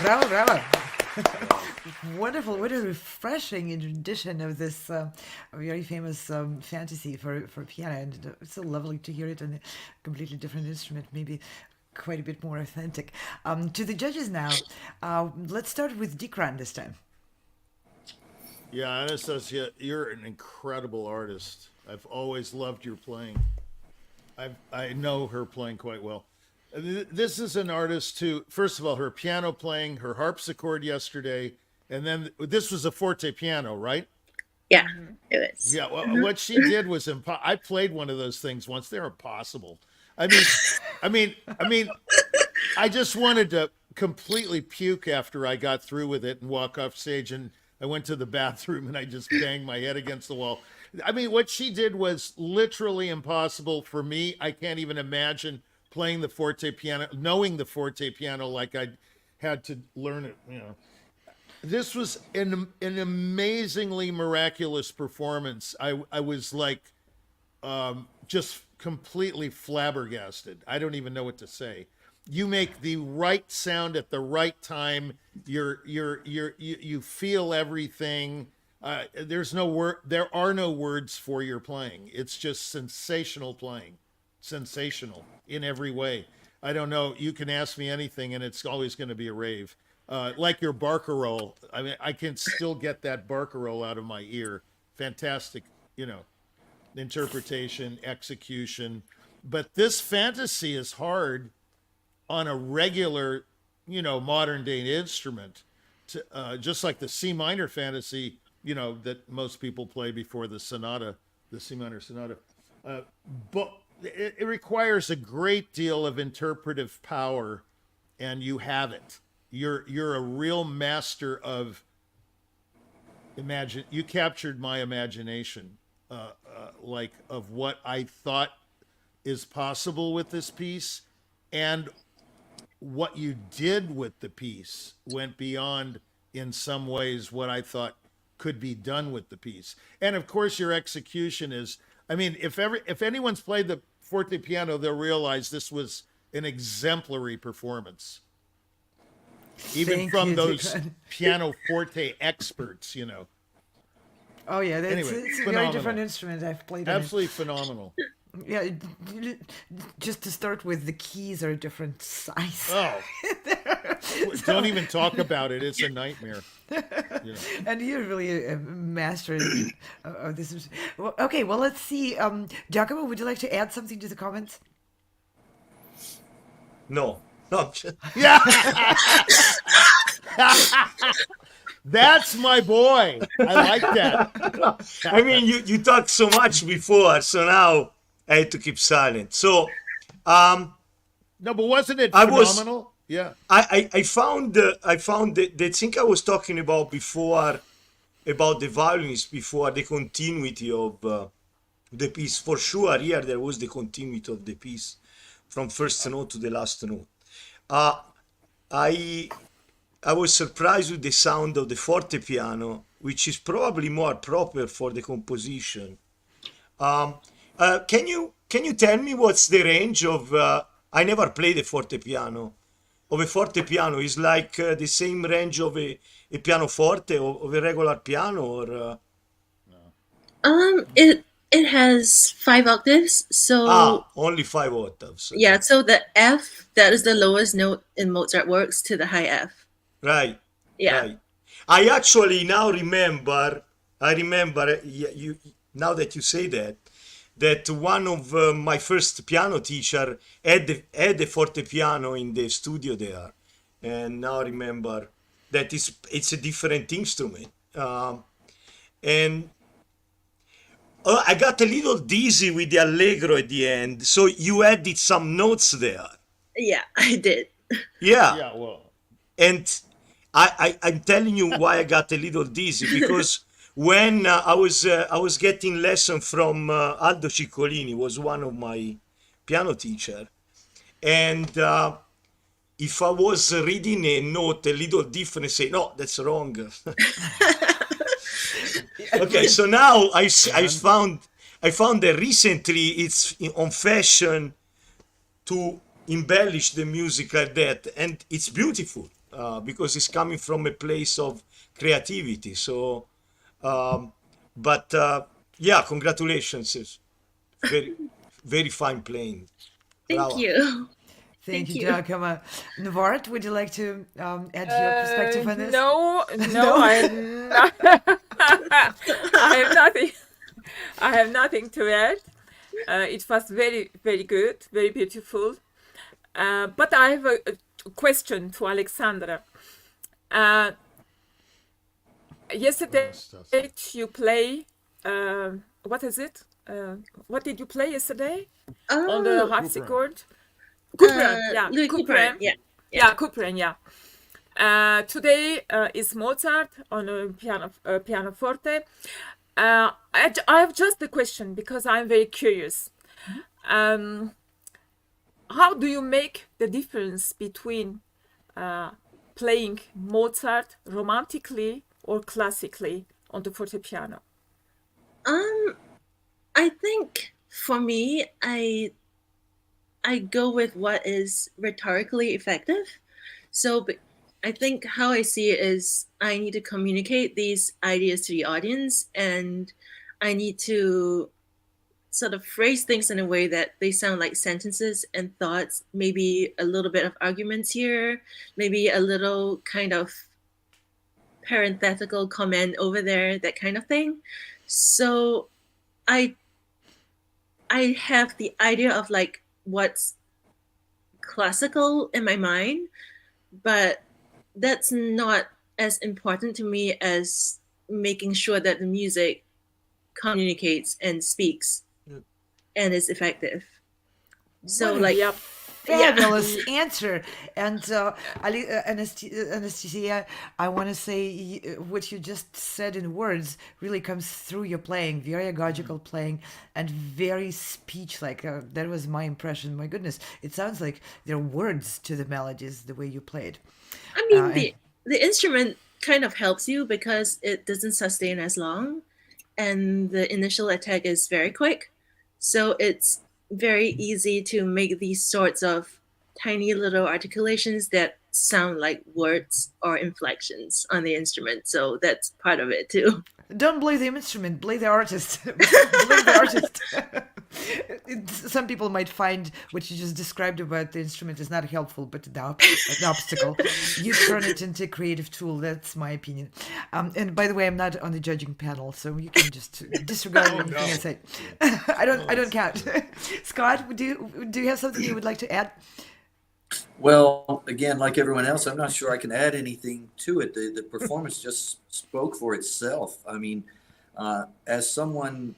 Bravo, bravo. Wonderful, what a refreshing edition of this very famous fantasy for piano. And it's so lovely to hear it on a completely different instrument, maybe quite a bit more authentic. To the judges now, let's start with Dickran this time. Yeah, Anastasia, you're an incredible artist. I've always loved your playing. I know her playing quite well. This is an artist who, first of all, her piano playing, her harpsichord yesterday, and then this was a forte piano, right? Yeah, it was. Yeah, well, what she did was I played one of those things once. They're impossible. I mean, I just wanted to completely puke after I got through with it and walk off stage, and I went to the bathroom and I just banged my head against the wall. I mean, what she did was literally impossible for me. I can't even imagine playing the forte piano, knowing the forte piano like I had to learn it, you know. This was an amazingly miraculous performance. I was like just completely flabbergasted. I don't even know what to say. You make the right sound at the right time. You feel everything. There are no words for your playing. It's just sensational playing. Sensational in every way. I don't know. You can ask me anything, and it's always going to be a rave. Like your barcarolle. I mean, I can still get that barcarolle out of my ear. Fantastic, interpretation, execution. But this fantasy is hard on a regular, modern day instrument. Just like the C minor fantasy, that most people play before the sonata, the C minor sonata. But it requires a great deal of interpretive power, and you have it. You're a real master of imagine. You captured my imagination, of what I thought is possible with this piece, and what you did with the piece went beyond, in some ways, what I thought could be done with the piece. And of course, your execution is. I mean, if anyone's played the forte piano, they'll realize this was an exemplary performance. Even from those piano forte experts, Oh yeah, Anyway, it's a very phenomenal. different instrument. I've played Absolutely phenomenal. Yeah, just to start with, the keys are a different size. Oh, don't even talk about it. It's a nightmare. And you're really a master of this. Okay, well, let's see. Giacomo, would you like to add something to the comments? No. No. Yeah. That's my boy. I like that. I mean, you talked so much before, so now I had to keep silent. So, no, but wasn't it phenomenal? Yeah. I found the thing I was talking about before, about the violinist before, the continuity of the piece. For sure, here there was the continuity of the piece from first note to the last note. I was surprised with the sound of the forte piano, which is probably more proper for the composition. Can you tell me what's the range of? I never played a forte piano. Of a forte piano is like the same range of a pianoforte or of a regular piano, or? It has 5 octaves, so only 5 octaves. Okay. Yeah, so the F, that is the lowest note in Mozart works, to the high F. Right. Yeah. Right. I actually now remember. You now that you say that one of my first piano teacher had a forte piano in the studio there, and now remember that it's a different instrument, and. I got a little dizzy with the allegro at the end, so you added some notes there. Yeah, I did. Yeah. Yeah, well. And I'm telling you why I got a little dizzy, because when I was getting lesson from Aldo Ciccolini, was one of my piano teacher, and if I was reading a note a little different, I say, no, that's wrong. Okay, so now I found that recently it's on fashion to embellish the music like that, and it's beautiful. because it's coming from a place of creativity. So, but yeah, congratulations. It's very, very fine playing. Thank Bravo. you. Thank Thank you, you. Giacomo. Navart, would you like to add your perspective on this? No, I'm not. I have nothing. I have nothing to add. It was very, very good, very beautiful. But I have a question to Alexandra. Yesterday you play. What is it? What did you play yesterday on the harpsichord? Kupran, yeah, Louis Kupran. Yeah. Yeah, Kupran, yeah. Today is Mozart on a pianoforte. I have just a question because I'm very curious. How do you make the difference between playing Mozart romantically or classically on the fortepiano? I think for me, I go with what is rhetorically effective. So I think how I see it is I need to communicate these ideas to the audience, and I need to sort of phrase things in a way that they sound like sentences and thoughts, maybe a little bit of arguments here, maybe a little kind of parenthetical comment over there, that kind of thing. So I have the idea of like what's classical in my mind, but that's not as important to me as making sure that the music communicates and speaks and is effective. So What a like, Yep. fabulous answer. And Anastasia, I want to say what you just said in words really comes through your playing, very agogical playing and very speech-like. That was my impression. My goodness, it sounds like there are words to the melodies the way you played. I mean, the instrument kind of helps you because it doesn't sustain as long, and the initial attack is very quick. So it's very easy to make these sorts of tiny little articulations that sound like words or inflections on the instrument. So that's part of it too. Don't blame the instrument, blame the artist. Blame the artist. Some people might find what you just described about the instrument is not helpful, but an obstacle. You turn it into a creative tool. That's my opinion. And by the way, I'm not on the judging panel, so you can just disregard anything I say. I don't count. Scott, do you have something you would like to add? Well, again, like everyone else, I'm not sure I can add anything to it. The performance just spoke for itself. I mean, as someone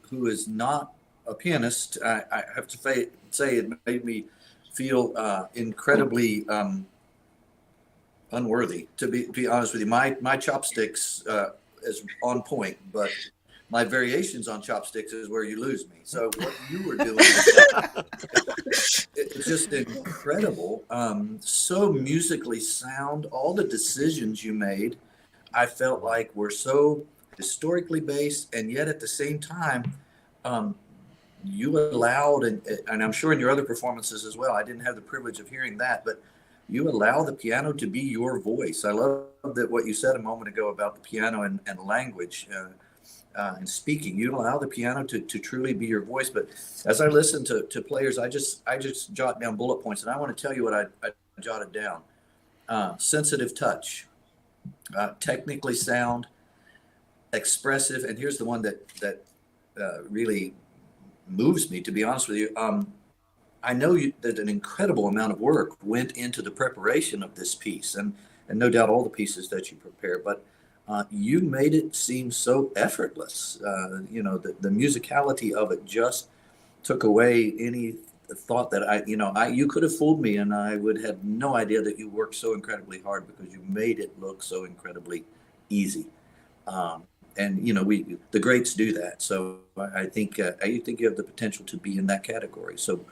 who is not a pianist, I have to say it made me feel incredibly unworthy, to be honest with you. My chopsticks is on point, but my variations on chopsticks is where you lose me. So what you were doing, it's just incredible. So musically sound. All the decisions you made, I felt like were so historically based, and yet at the same time, you allowed, and I'm sure in your other performances as well, I didn't have the privilege of hearing that, but you allow the piano to be your voice. I love that what you said a moment ago about the piano and language. And speaking, you allow the piano to truly be your voice. But as I listen to players, I just jot down bullet points, and I want to tell you what I jotted down. Sensitive touch, technically sound, expressive, and here's the one that really moves me, to be honest with you. I know that an incredible amount of work went into the preparation of this piece, and no doubt all the pieces that you prepare, but you made it seem so effortless. The musicality of it just took away any thought that you could have fooled me, and I would have no idea that you worked so incredibly hard because you made it look so incredibly easy. And the greats do that. So I think you have the potential to be in that category. So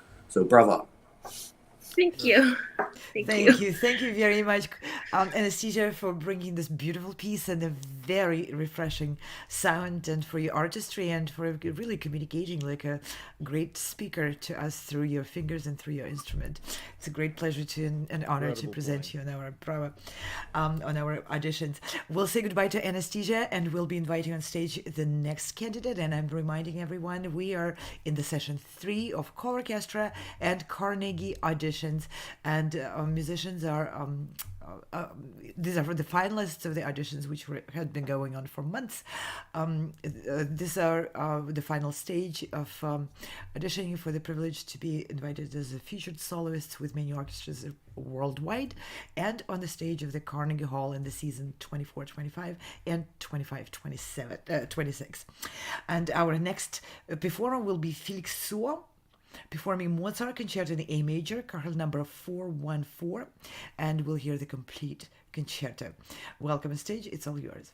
bravo. Thank you. Thank you. Thank you very much, Anastasia, for bringing this beautiful piece and a very refreshing sound, and for your artistry, and for really communicating like a great speaker to us through your fingers and through your instrument. It's a great pleasure to an honor to present you on our auditions. We'll say goodbye to Anastasia, and we'll be inviting on stage the next candidate. And I'm reminding everyone we are in the session 3 of colORCHESTRA and Carnegie Auditions, and musicians are these are for the finalists of the auditions, which had been going on for months. These are the final stage of auditioning for the privilege to be invited as a featured soloist with many orchestras worldwide, and on the stage of the Carnegie Hall in the season 24-25 and 25-26. And our next performer will be Felix Suhr, performing Mozart Concerto in A major, Carl number 414, and we'll hear the complete concerto. Welcome on stage, it's all yours.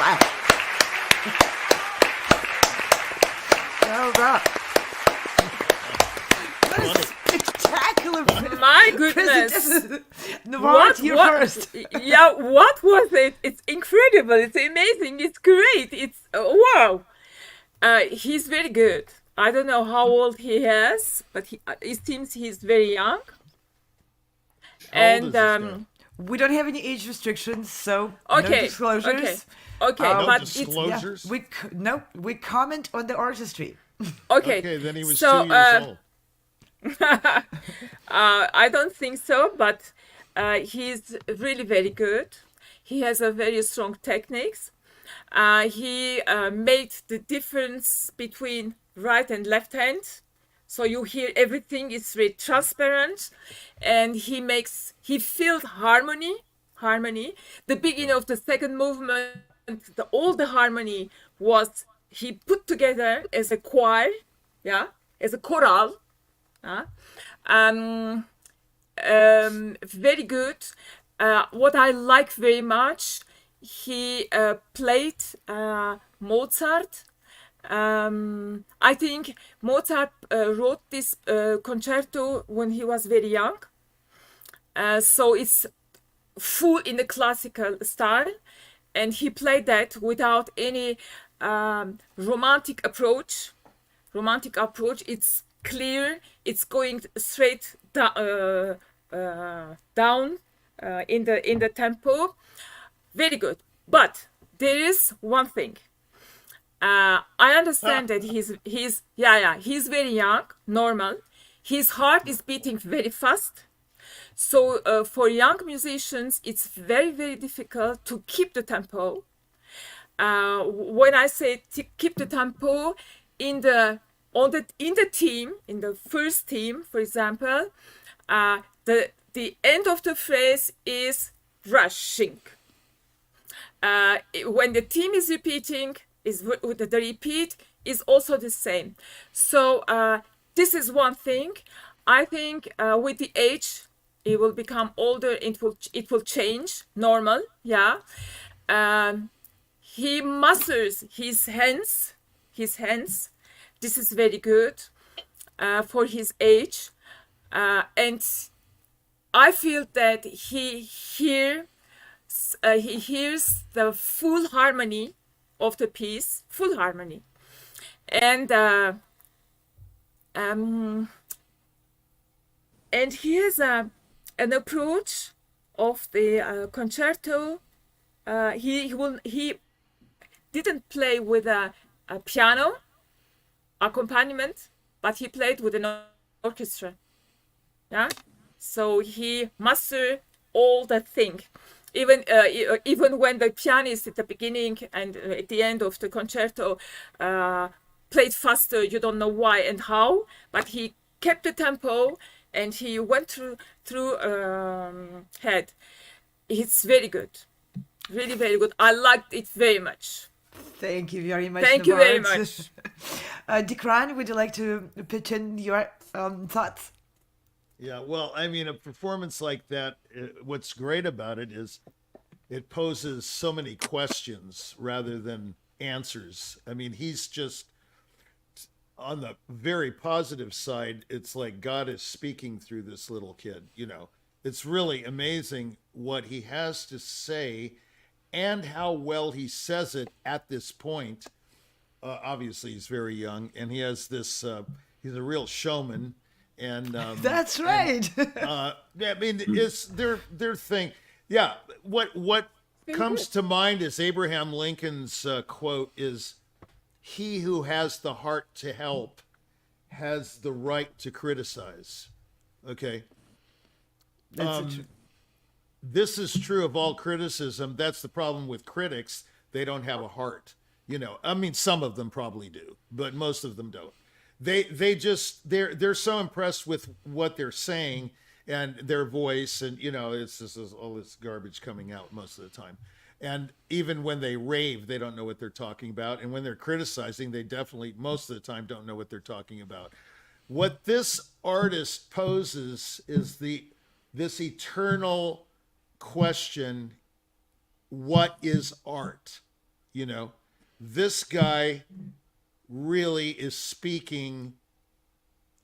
Clap. All right. What a spectacular My goodness. presentation. What? You're first. Yeah, what was it? It's incredible. It's amazing. It's great. It's wow. He's very good. I don't know how old he is, but it seems he's very young. How old is this guy? We don't have any age restrictions, so Okay, no disclosures. Okay, No but it's disclosures? We comment on the artistry. okay. Okay, then he was So, 2 years old. I don't think so, but he's really very good. He has a very strong techniques. He made the difference between right and left hand, so you hear everything is very transparent, and he filled harmony. The beginning of the second movement, all the harmony was he put together as a choir, yeah, as a chorale. Very good. What I like very much, he played Mozart. I think Mozart wrote this concerto when he was very young. So it's full in the classical style, and he played that without any romantic approach. It's clear. It's going straight down in the tempo. Very good. But there is one thing. I understand that he's very young, normal. His heart is beating very fast. So for young musicians, it's very, very difficult to keep the tempo. When I say keep the tempo in the team, in the first team, for example, the end of the phrase is rushing. When the team is repeating, the repeat is also the same. So this is one thing. I think with the age, it will become older. It will change. Normal, yeah. He masters his hands. This is very good for his age, and I feel that he hears the full harmony of the piece, and he has an approach of the concerto. He didn't play with a piano accompaniment, but he played with an orchestra. Yeah, so he mastered all the thing. Even when the pianist at the beginning and at the end of the concerto played faster, you don't know why and how, but he kept the tempo and he went through head. It's very good, really very good. I liked it very much. Thank you very much. Thank you very much. Dickran, would you like to pitch in your thoughts? Yeah, well, I mean, a performance like that, what's great about it is it poses so many questions rather than answers. I mean, he's just on the very positive side. It's like God is speaking through this little kid, you know. It's really amazing what he has to say and how well he says it at this point. Obviously, he's very young, and he has this, he's a real showman. And that's right. I mean, it's their thing. Yeah, what comes to mind is Abraham Lincoln's quote is, "He who has the heart to help has the right to criticize." Okay. This is true of all criticism. That's the problem with critics. They don't have a heart. You know, I mean, some of them probably do, but most of them don't. They're so impressed with what they're saying and their voice, and you know, it's just all this garbage coming out most of the time. And even when they rave, they don't know what they're talking about. And when they're criticizing, they definitely most of the time don't know what they're talking about. What this artist poses is this eternal question: what is art? You know, this guy really is speaking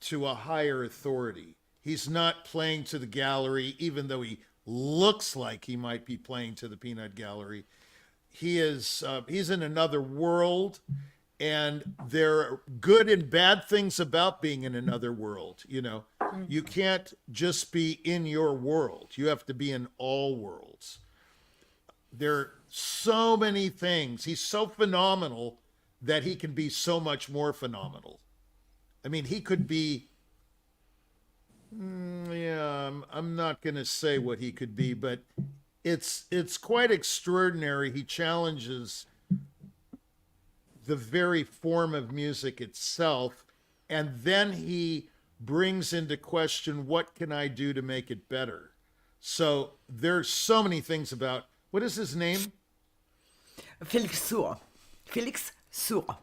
to a higher authority. He's not playing to the gallery, even though he looks like he might be playing to the peanut gallery. He's in another world, and there are good and bad things about being in another world. You know, you can't just be in your world. You have to be in all worlds. There are so many things. He's so phenomenal that he can be so much more phenomenal. I mean, he could be, I'm not going to say what he could be, but it's quite extraordinary. He challenges the very form of music itself, and then he brings into question, what can I do to make it better? So there's so many things about, what is his name? Felix Suhr. Felix Suhr.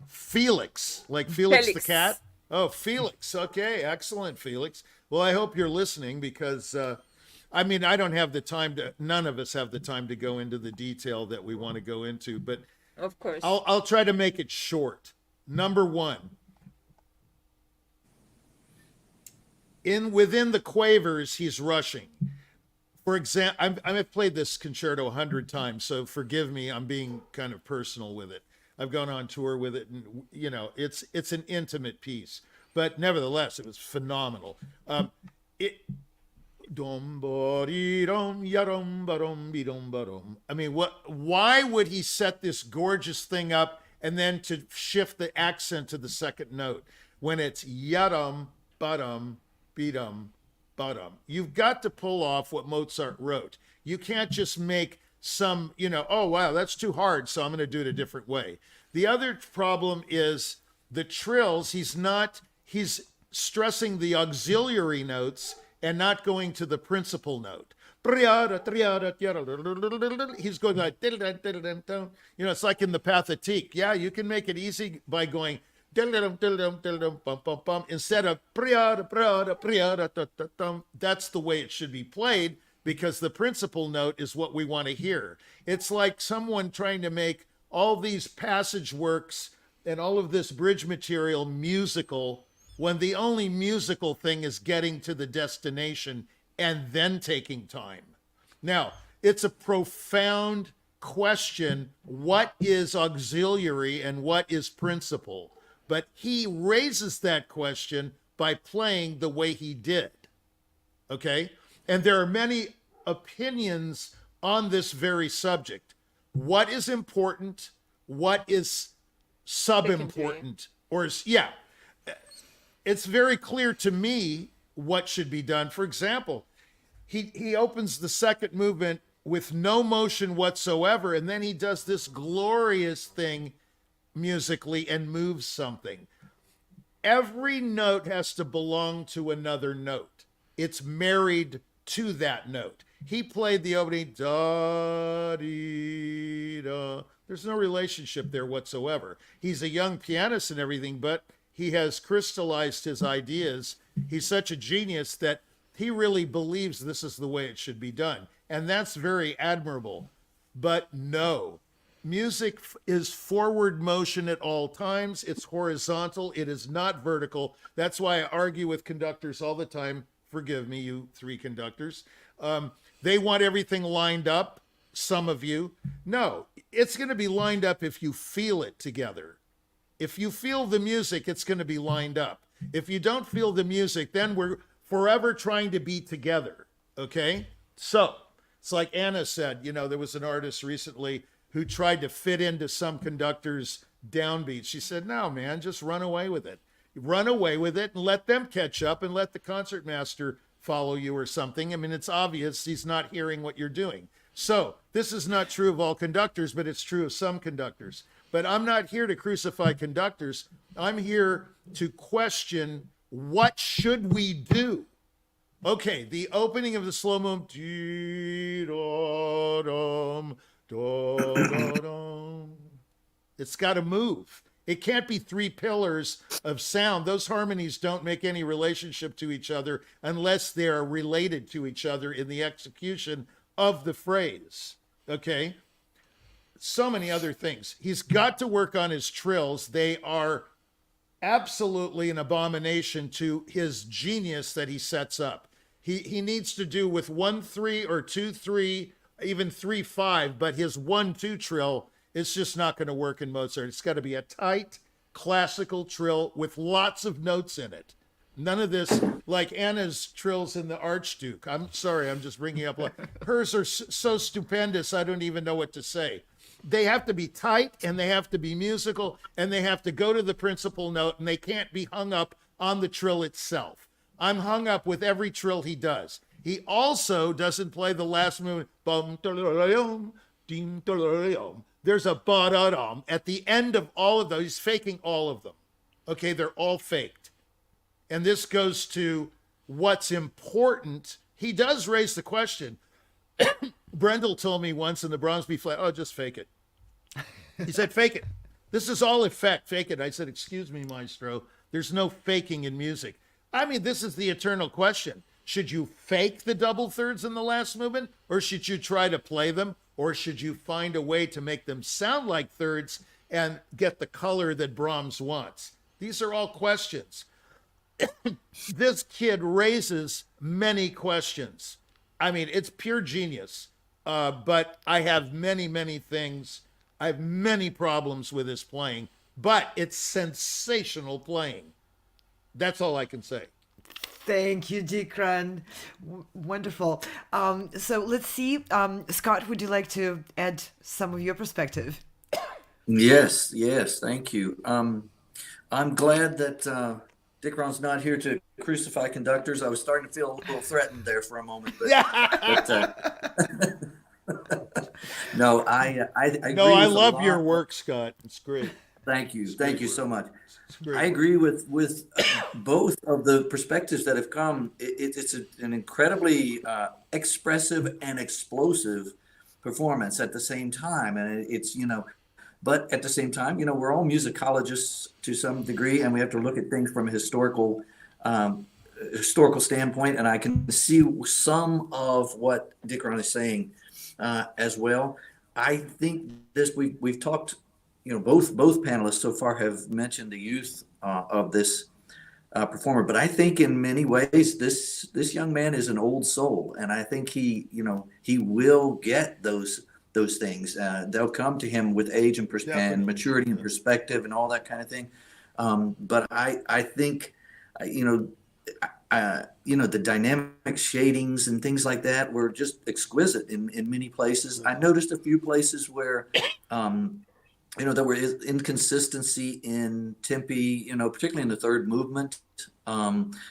Felix, like Felix the Felix. cat? Oh, Felix. Okay, excellent, Felix. Well, I hope you're listening because, I mean, I don't have the time to, none of us have the time to go into the detail that we want to go into, but Of course. I'll try to make it short. Number one, within the quavers, he's rushing. For example, I've played this concerto 100 times, so forgive me, I'm being kind of personal with it. I've gone on tour with it, and you know, it's an intimate piece, but nevertheless, it was phenomenal. I mean, why would he set this gorgeous thing up and then to shift the accent to the second note when it's yadum, badum, beadum, badum? You've got to pull off what Mozart wrote. You can't just make some, you know, oh, wow, that's too hard, so I'm going to do it a different way. The other problem is the trills. He's stressing the auxiliary notes and not going to the principal note. He's going like, you know, it's like in the Pathetique. Yeah, you can make it easy by going instead of that's the way it should be played, because the principal note is what we want to hear. It's like someone trying to make all these passage works and all of this bridge material musical when the only musical thing is getting to the destination and then taking time. Now, it's a profound question, what is auxiliary and what is principal? But he raises that question by playing the way he did, okay? And there are many opinions on this very subject. What is important? What is sub-important? Or is, yeah, it's very clear to me what should be done. For example, he opens the second movement with no motion whatsoever, and then he does this glorious thing musically and moves something. Every note has to belong to another note. It's married to that note. He played the opening da dee da. There's no relationship there whatsoever. He's a young pianist and everything, but he has crystallized his ideas. He's such a genius that he really believes this is the way it should be done. And that's very admirable. But no, music is forward motion at all times. It's horizontal. It is not vertical. That's why I argue with conductors all the time. Forgive me, you three conductors. They want everything lined up, some of you. No, it's going to be lined up if you feel it together. If you feel the music, it's going to be lined up. If you don't feel the music, then we're forever trying to be together, okay? So, it's like Anna said, you know, there was an artist recently who tried to fit into some conductor's downbeat. She said, no, man, just run away with it. Run away with it and let them catch up and let the concertmaster follow you or something. I mean, it's obvious he's not hearing what you're doing. So, this is not true of all conductors, but it's true of some conductors. But I'm not here to crucify conductors. I'm here to question, what should we do? Okay, the opening of the slow movement. It's got to move. It can't be three pillars of sound. Those harmonies don't make any relationship to each other unless they're related to each other in the execution of the phrase. Okay? so many other things. He's got to work on his trills. They are absolutely an abomination to his genius that he sets up. He needs to do with 1-3 or 2-3, even 3-5, but his 1-2 trill is just not going to work in Mozart. It's got to be a tight classical trill with lots of notes in it. None of this, like Anna's trills in the Archduke. I'm sorry, I'm just bringing up. Hers are so stupendous, I don't even know what to say. They have to be tight, and they have to be musical, and they have to go to the principal note, and they can't be hung up on the trill itself. I'm hung up with every trill he does. He also doesn't play the last movement. There's a ba-da-dum at the end of all of those. He's faking all of them. Okay, they're all faked. And this goes to what's important. He does raise the question. Brendel told me once in the Brahms B flat, oh, just fake it. He said, fake it. This is all effect, fake it. I said, excuse me, maestro. There's no faking in music. I mean, this is the eternal question. Should you fake the double thirds in the last movement, or should you try to play them, or should you find a way to make them sound like thirds and get the color that Brahms wants? These are all questions. This kid raises many questions. I mean, it's pure genius. But I have many things. I have many problems with his playing, but it's sensational playing. That's all I can say. Thank you, Dickran. Wonderful. So let's see. Scott, would you like to add some of your perspective? Yes, thank you. I'm glad that Dickran's not here to crucify conductors. I was starting to feel a little threatened there for a moment. But, no, I agree. No, I love your work, Scott. It's great. Thank you. Thank you so much. I Great. agree with both of the perspectives that have come. It's an incredibly expressive and explosive performance at the same time. And it's, but at the same time, we're all musicologists to some degree, and we have to look at things from a historical standpoint. And I can see some of what Dickran is saying as well. I think we've talked, both panelists so far have mentioned the youth of this performer, but I think in many ways this young man is an old soul, and I think he will get those things. They'll come to him with age and maturity and perspective and all that kind of thing. But I think, the dynamic shadings and things like that were just exquisite in many places. I noticed a few places where, there were inconsistency in tempi, particularly in the third movement.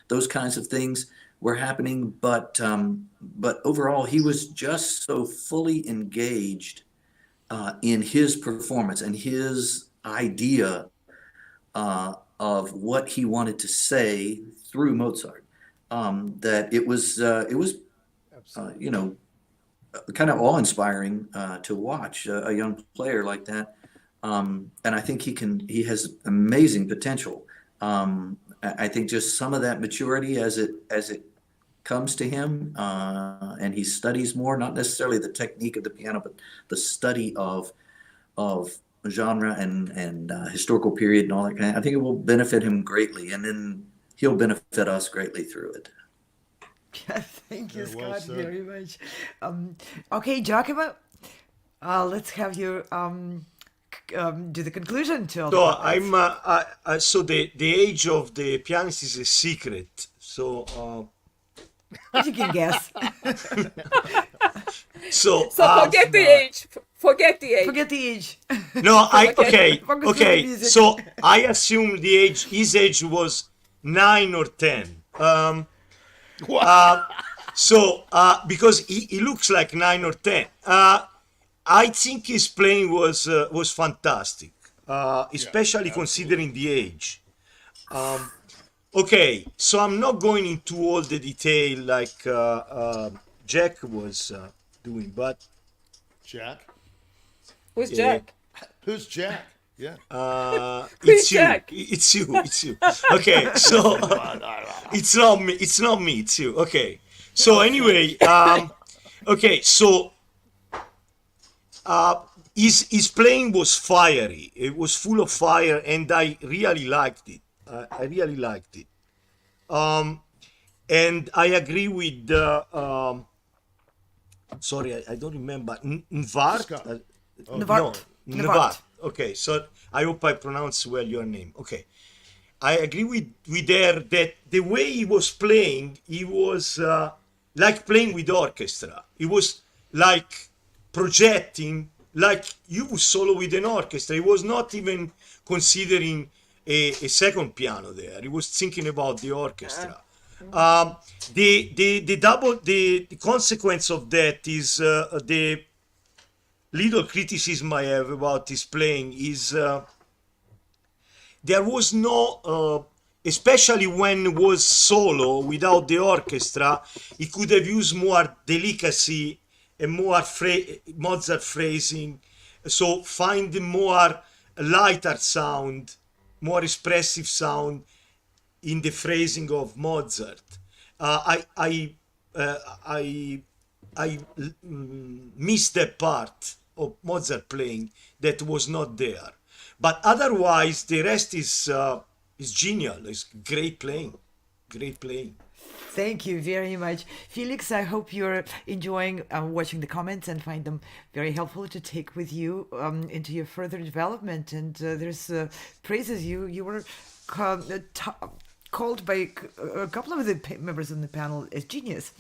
Those kinds of things were happening, but overall he was just so fully engaged in his performance and his idea of what he wanted to say through Mozart, that it was kind of awe-inspiring to watch a young player like that. And I think he has amazing potential. I think just some of that maturity as it comes to him, and he studies more, not necessarily the technique of the piano, but the study of genre and historical period and all that kind of, I think it will benefit him greatly, and then he'll benefit us greatly through it. Yeah, thank you, Scott, very much. Okay, Giacomo, let's have you do the conclusion to all the so the age of the pianist is a secret. So you can guess. So forget the age. Forget the age. Forget the age. No, okay. Focus So I assume his age was 9 or 10. Because he looks like 9 or 10. I think his playing was fantastic, especially considering the age. Okay, so I'm not going into all the detail like Jack was doing, but Jack? Who's Jack? Who's Jack? Yeah. Who's Jack? It's you. Okay, so it's not me. It's you. Okay. So anyway, okay. So his playing was fiery. It was full of fire, and I really liked it. I really liked it. And I agree with sorry, I don't remember. Nvart? Nvart. No, Nvart. Okay, so I hope I pronounce well your name. Okay. I agree with her that the way he was playing, he was like playing with orchestra. He was like projecting, like you would solo with an orchestra. He was not even considering a second piano there. He was thinking about the orchestra. The consequence of that is the little criticism I have about his playing is there was no, especially when it was solo without the orchestra, he could have used more delicacy and more Mozart phrasing. So find more lighter sound, more expressive sound in the phrasing of Mozart. I missed that part of Mozart playing that was not there. But otherwise, the rest is genial. It's great playing, great playing. Thank you very much. Felix, I hope you're enjoying watching the comments and find them very helpful to take with you into your further development. And there's praises. You were called by a couple of the members in the panel as genius.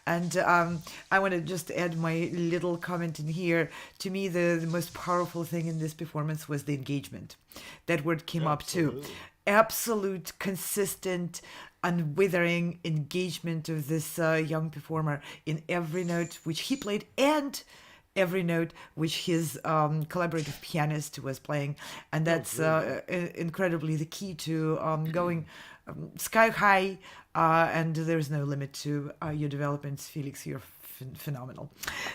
And I want to just add my little comment in here. To me, the most powerful thing in this performance was the engagement. That word came up too. Absolute, consistent, unwithering engagement of this young performer in every note which he played and every note which his collaborative pianist was playing. And that's incredibly the key to going sky high, and there's no limit to your developments. Felix, you're phenomenal.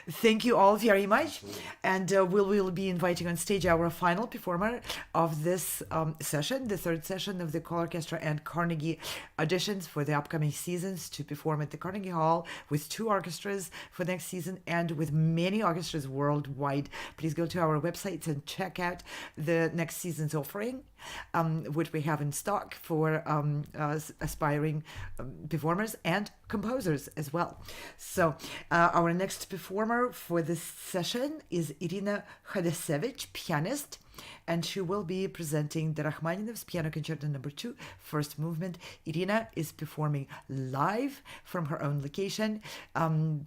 Thank you all very much. And we'll be inviting on stage our final performer of this session, the third session of the colORCHESTRA and Carnegie Auditions for the upcoming seasons, to perform at the Carnegie Hall with 2 orchestras for next season and with many orchestras worldwide. Please go to our websites and check out the next season's offering, which we have in stock for aspiring performers and composers as well. So our next performer for this session is Irina Khodasevich, pianist, and she will be presenting the Rachmaninoff's Piano Concerto No. 2, first movement. Irina is performing live from her own location.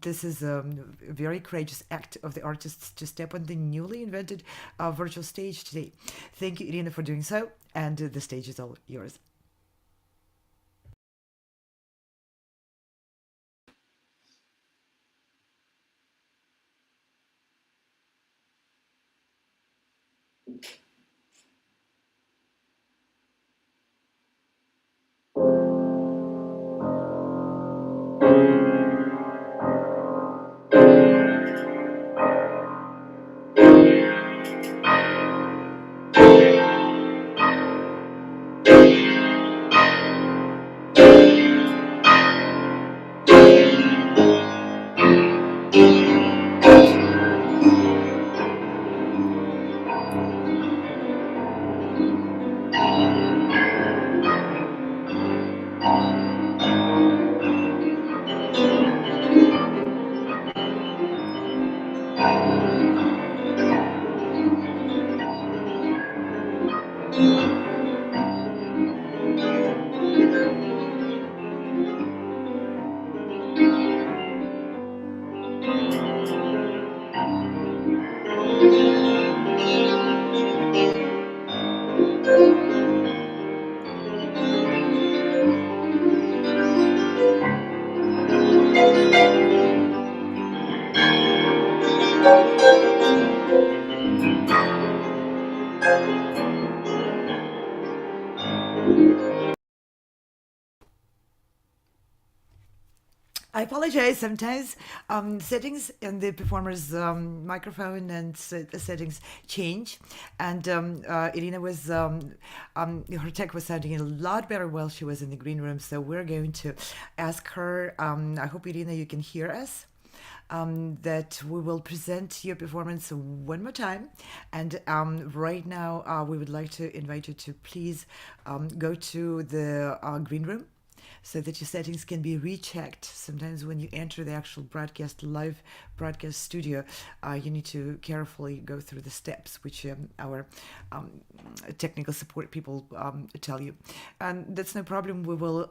This is a very courageous act of the artists to step on the newly invented virtual stage today. Thank you, Irina, for doing so, and the stage is all yours. I apologize. Sometimes settings in the performer's microphone and the settings change. And Irina was, her tech was sounding a lot better while she was in the green room. So we're going to ask her, I hope, Irina, you can hear us. that we will present your performance one more time. And right now, we would like to invite you to please go to the green room so that your settings can be rechecked. Sometimes when you enter the actual live broadcast studio, you need to carefully go through the steps, which our technical support people tell you. And that's no problem. We will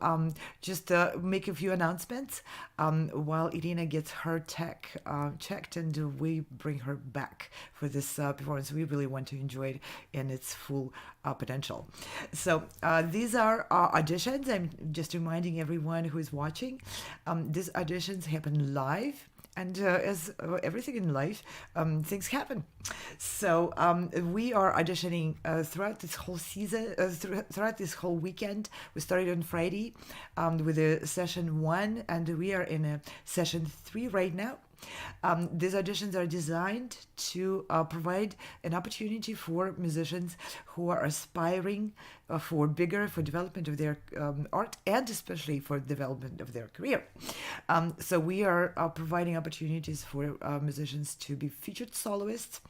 just make a few announcements while Irina gets her tech checked, and we bring her back for this performance. We really want to enjoy it in its full potential. So these are auditions. I'm just reminding everyone who is watching, these auditions happen live. And as everything in life, things happen. So we are auditioning throughout this whole season, throughout this whole weekend. We started on Friday with a session 1, and we are in a session 3 right now. These auditions are designed to provide an opportunity for musicians who are aspiring for development of their art, and especially for development of their career. So we are providing opportunities for musicians to be featured soloists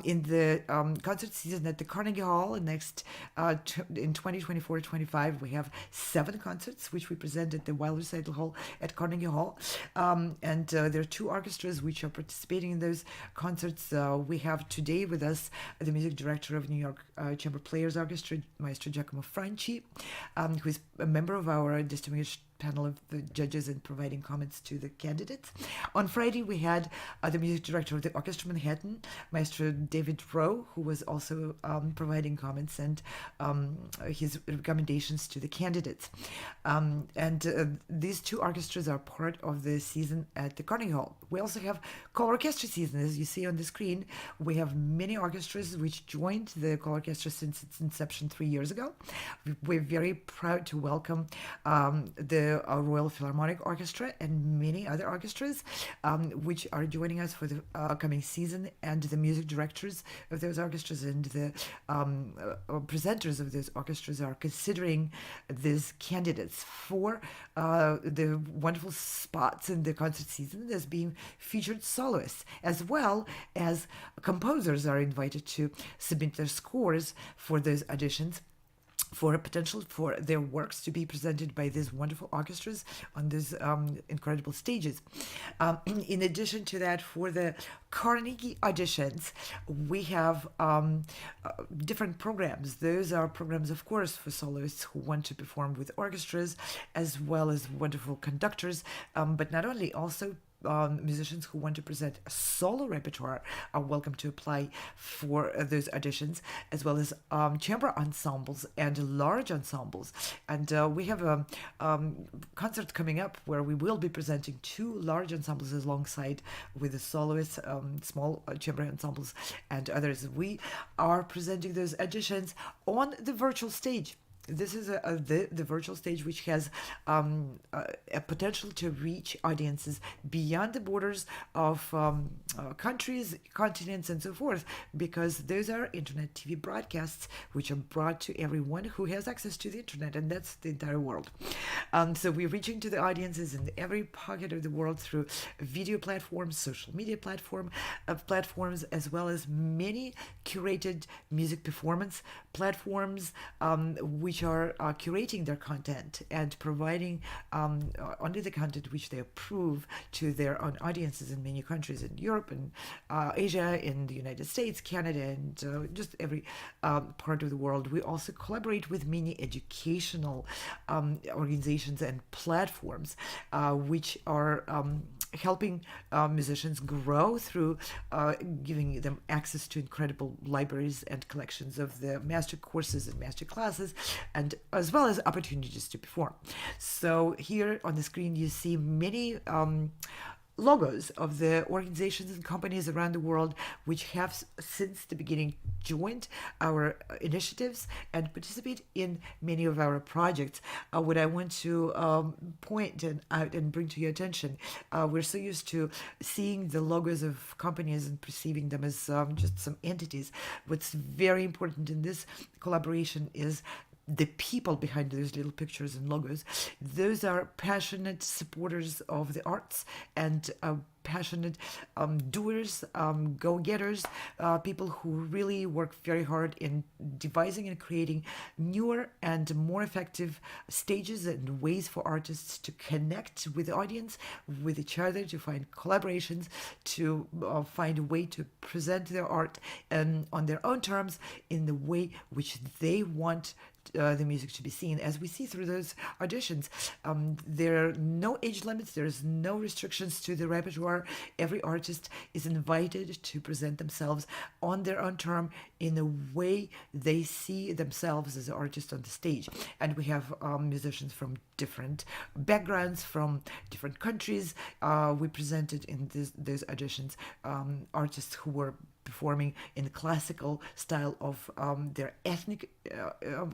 in the concert season at the Carnegie Hall. Next, in 2024-25, we have 7 concerts which we present at the Weill Recital Hall at Carnegie Hall, and there are 2 orchestras which are participating in those concerts. We have today with us the music director of New York Chamber Players Orchestra, Maestro Giacomo Franchi, who is a member of our distinguished panel of the judges and providing comments to the candidates. On Friday, we had the music director of the Orchestra Manhattan, Maestro David Wroe, who was also providing comments and his recommendations to the candidates. These 2 orchestras are part of the season at the Carnegie Hall. We also have colORCHESTRA season. As you see on the screen, we have many orchestras which joined the colORCHESTRA since its inception 3 years ago. We're very proud to welcome the Royal Philharmonic Orchestra and many other orchestras which are joining us for the coming season, and the music directors of those orchestras and the presenters of those orchestras are considering these candidates for the wonderful spots in the concert season as being featured soloists, as well as composers are invited to submit their scores for those auditions, for a potential for their works to be presented by these wonderful orchestras on these incredible stages. In addition to that, for the Carnegie auditions, we have different programs. Those are programs, of course, for soloists who want to perform with orchestras, as well as wonderful conductors, but not only, also musicians who want to present a solo repertoire are welcome to apply for those auditions, as well as chamber ensembles and large ensembles. And we have a concert coming up where we will be presenting 2 large ensembles alongside with the soloists, small chamber ensembles and others. We are presenting those auditions on the virtual stage. This is the virtual stage, which has a potential to reach audiences beyond the borders of countries, continents, and so forth, because those are internet TV broadcasts which are brought to everyone who has access to the internet, and that's the entire world. So we're reaching to the audiences in every pocket of the world through video platforms, social media platforms, as well as many curated music performance platforms, which are curating their content and providing only the content which they approve to their own audiences in many countries in Europe and Asia, in the United States, Canada, and just every part of the world. We also collaborate with many educational organizations and platforms which are helping musicians grow through giving them access to incredible libraries and collections of the master courses and master classes, and as well as opportunities to perform. So here on the screen you see many logos of the organizations and companies around the world which have since the beginning joined our initiatives and participate in many of our projects. What I want to point out and bring to your attention, we're so used to seeing the logos of companies and perceiving them as just some entities. What's very important in this collaboration is the people behind those little pictures and logos. Those are passionate supporters of the arts and passionate doers, go-getters, people who really work very hard in devising and creating newer and more effective stages and ways for artists to connect with the audience, with each other, to find collaborations, to find a way to present their art on their own terms in the way which they want the music to be seen. As we see through those auditions, there are no age limits, there's no restrictions to the repertoire. Every artist is invited to present themselves on their own term in the way they see themselves as an artist on the stage. And we have musicians from different backgrounds, from different countries. We presented in those auditions artists who were performing in the classical style of their ethnic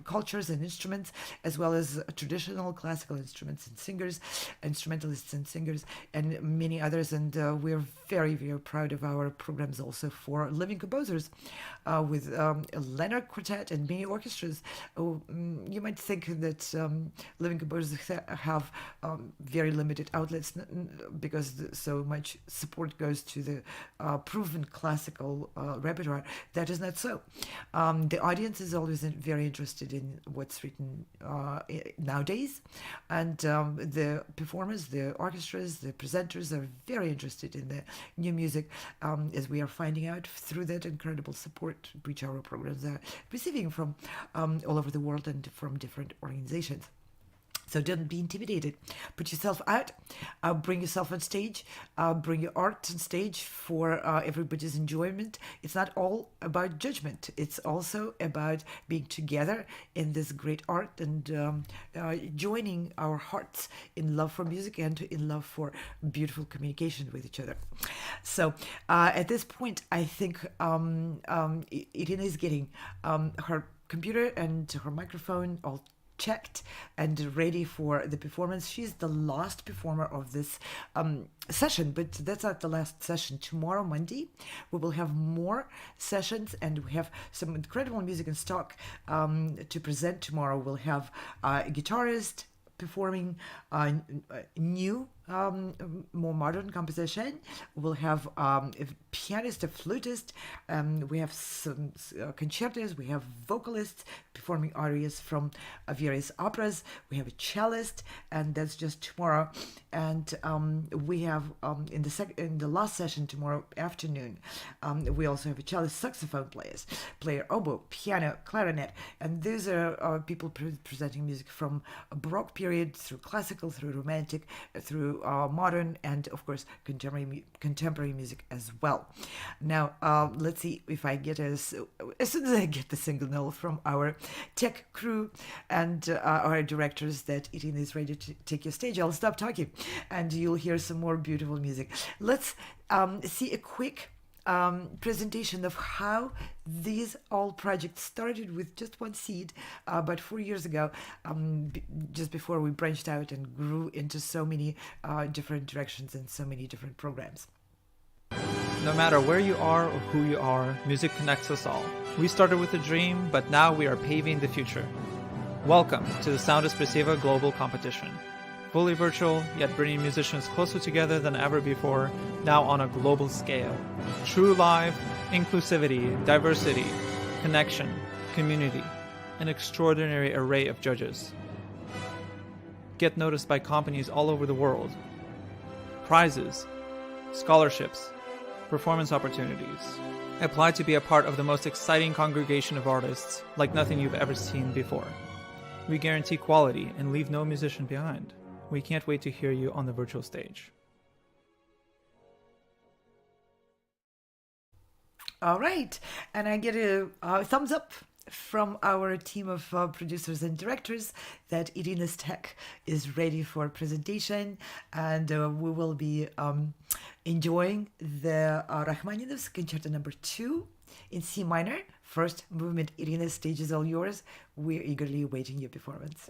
cultures and instruments, as well as traditional classical instruments and singers, instrumentalists and singers, and many others. And we're very, very proud of our programs also for living composers with a Leonard Quartet and many orchestras. You might think that living composers have very limited outlets because so much support goes to the proven classical repertoire. That is not so. The audience is always very interested in what's written nowadays, and the performers, the orchestras, the presenters are very interested in the new music, as we are finding out through that incredible support which our programs are receiving from all over the world and from different organizations. So don't be intimidated. Put yourself out, bring yourself on stage, bring your art on stage for everybody's enjoyment. It's not all about judgment. It's also about being together in this great art and joining our hearts in love for music and in love for beautiful communication with each other. So at this point, I think Irina is getting her computer and her microphone all checked and ready for the performance. She's the last performer of this session, but that's not the last session. Tomorrow, Monday, we will have more sessions, and we have some incredible music in stock to present tomorrow. We'll have a guitarist performing new, more modern composition. We'll have a pianist, a flutist. We have some concertos. We have vocalists performing arias from various operas. We have a cellist, and that's just tomorrow. And we have in the last session tomorrow afternoon, we also have a cellist, saxophone player, oboe, piano, clarinet, and these are people presenting music from a Baroque period through classical, through romantic, through modern, and of course contemporary music as well. Now let's see if I get as soon as I get the signal from our tech crew and our directors that Irina is ready to take your stage, I'll stop talking and you'll hear some more beautiful music. Let's see a quick presentation of how these all projects started with just one seed about 4 years ago, just before we branched out and grew into so many different directions and so many different programs. No matter where you are or who you are, music connects us all. We started with a dream, but now we are paving the future. Welcome to the Sound Espressivo Global Competition. Fully virtual, yet bringing musicians closer together than ever before, now on a global scale. True live, inclusivity, diversity, connection, community, an extraordinary array of judges. Get noticed by companies all over the world. Prizes, scholarships, performance opportunities. Apply to be a part of the most exciting congregation of artists like nothing you've ever seen before. We guarantee quality and leave no musician behind. We can't wait to hear you on the virtual stage. All right, and I get a thumbs up from our team of producers and directors that Irina's tech is ready for presentation, and we will be enjoying the Rachmaninoff's Concerto No. 2 in C minor. First movement. Irina's stage is all yours. We're eagerly awaiting your performance.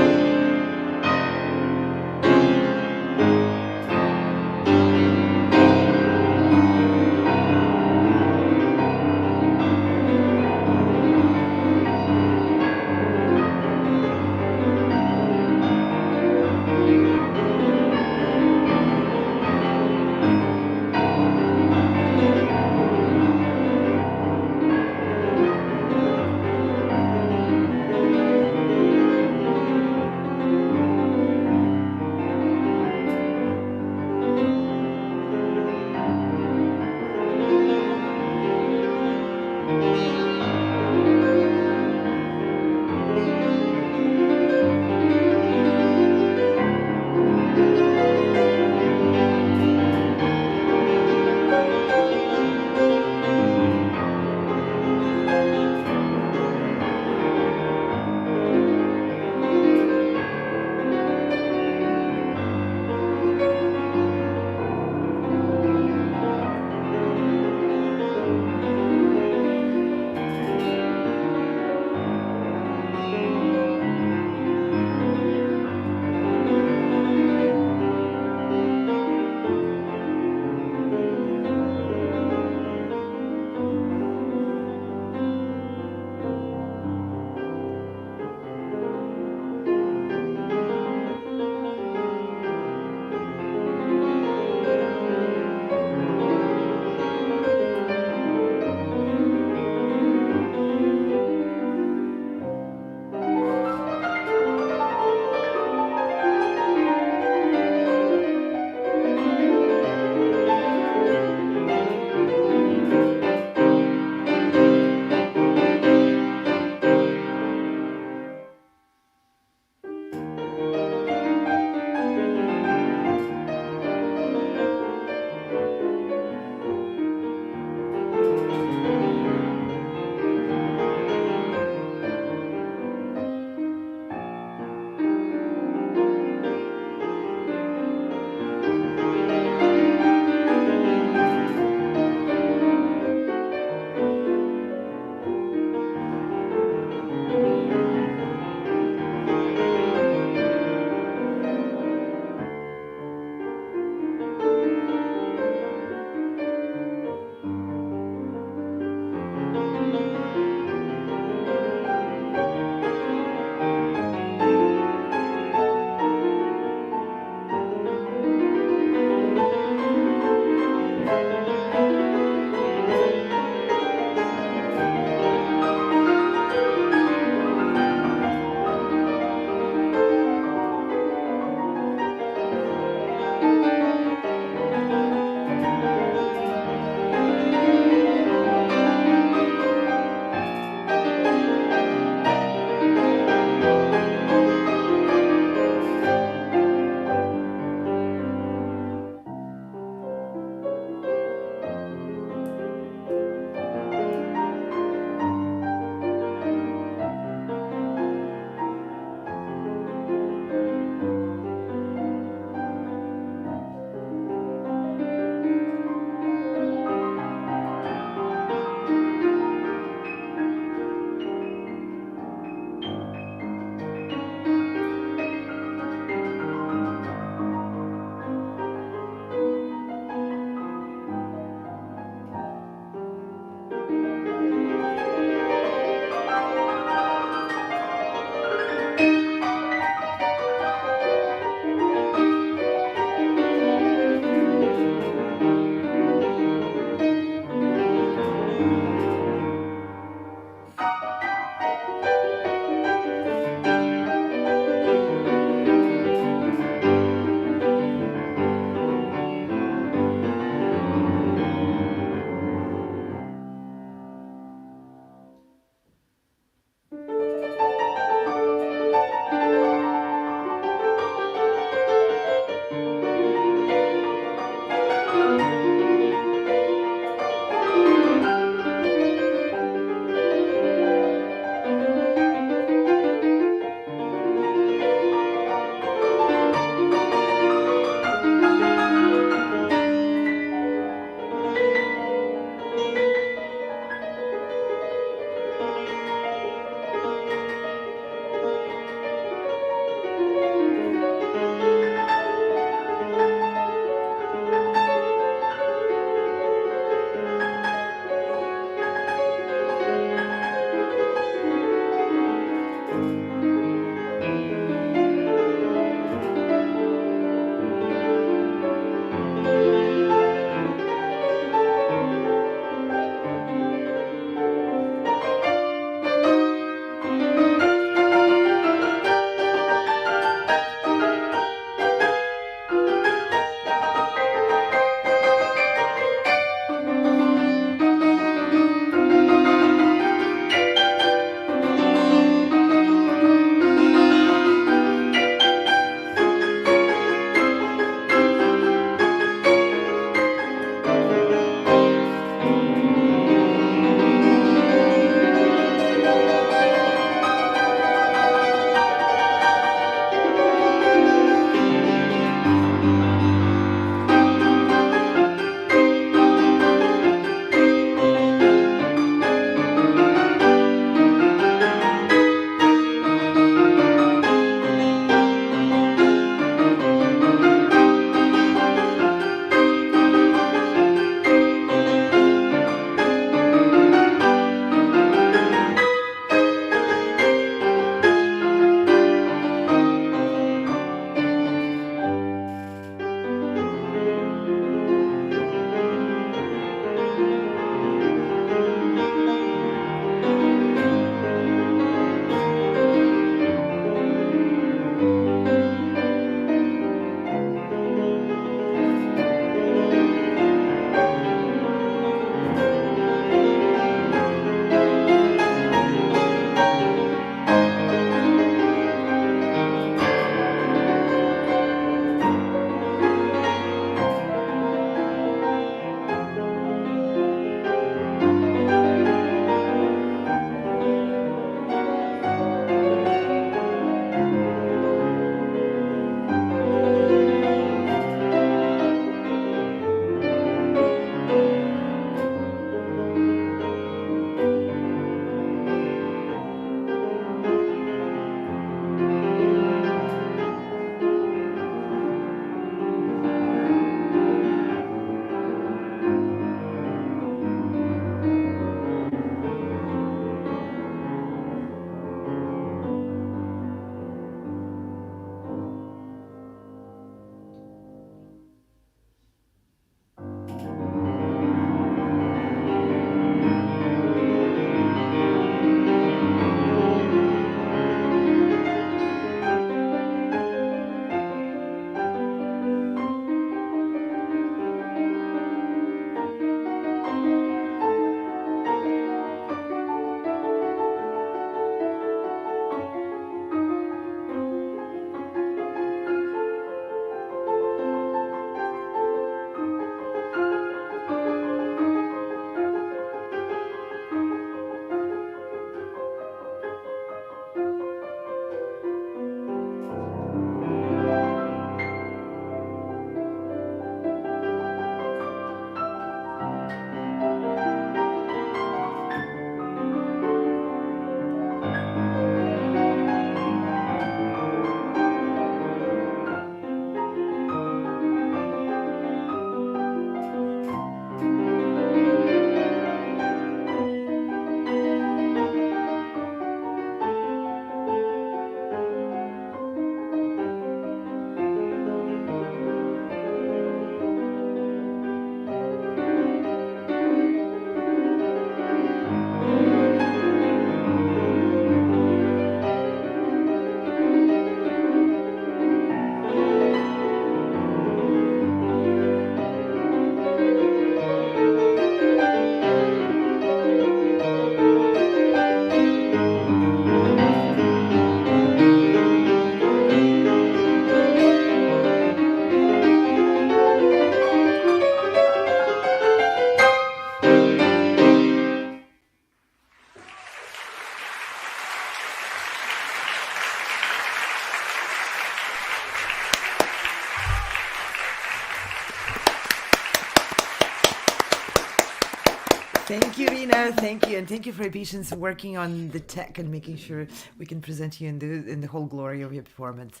Thank you, Rina. Thank you, and thank you for your patience working on the tech and making sure we can present you in the whole glory of your performance.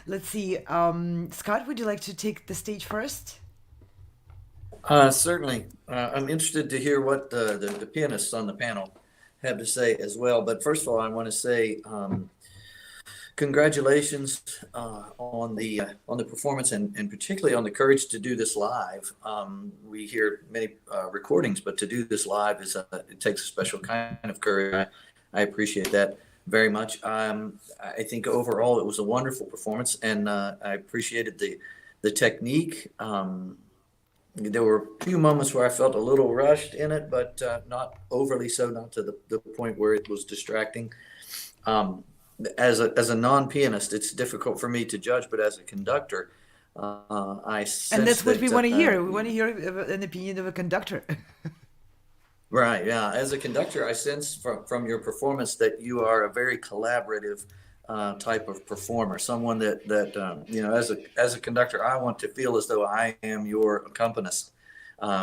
Let's see, Scott, would you like to take the stage first? Certainly. I'm interested to hear what the pianists on the panel have to say as well. But first of all, I want to say congratulations on the performance and particularly on the courage to do this live. We hear many recordings, but to do this live it takes a special kind of courage. I appreciate that very much. I think overall it was a wonderful performance, and I appreciated the technique. There were a few moments where I felt a little rushed in it, but not overly so, not to the point where it was distracting. As a non-pianist, it's difficult for me to judge, but as a conductor, I sense And that's what we want to hear. We uh, want to hear an opinion of a conductor. Right, yeah. As a conductor, I sense from your performance that you are a very collaborative type of performer, someone that you know, as a conductor, I want to feel as though I am your accompanist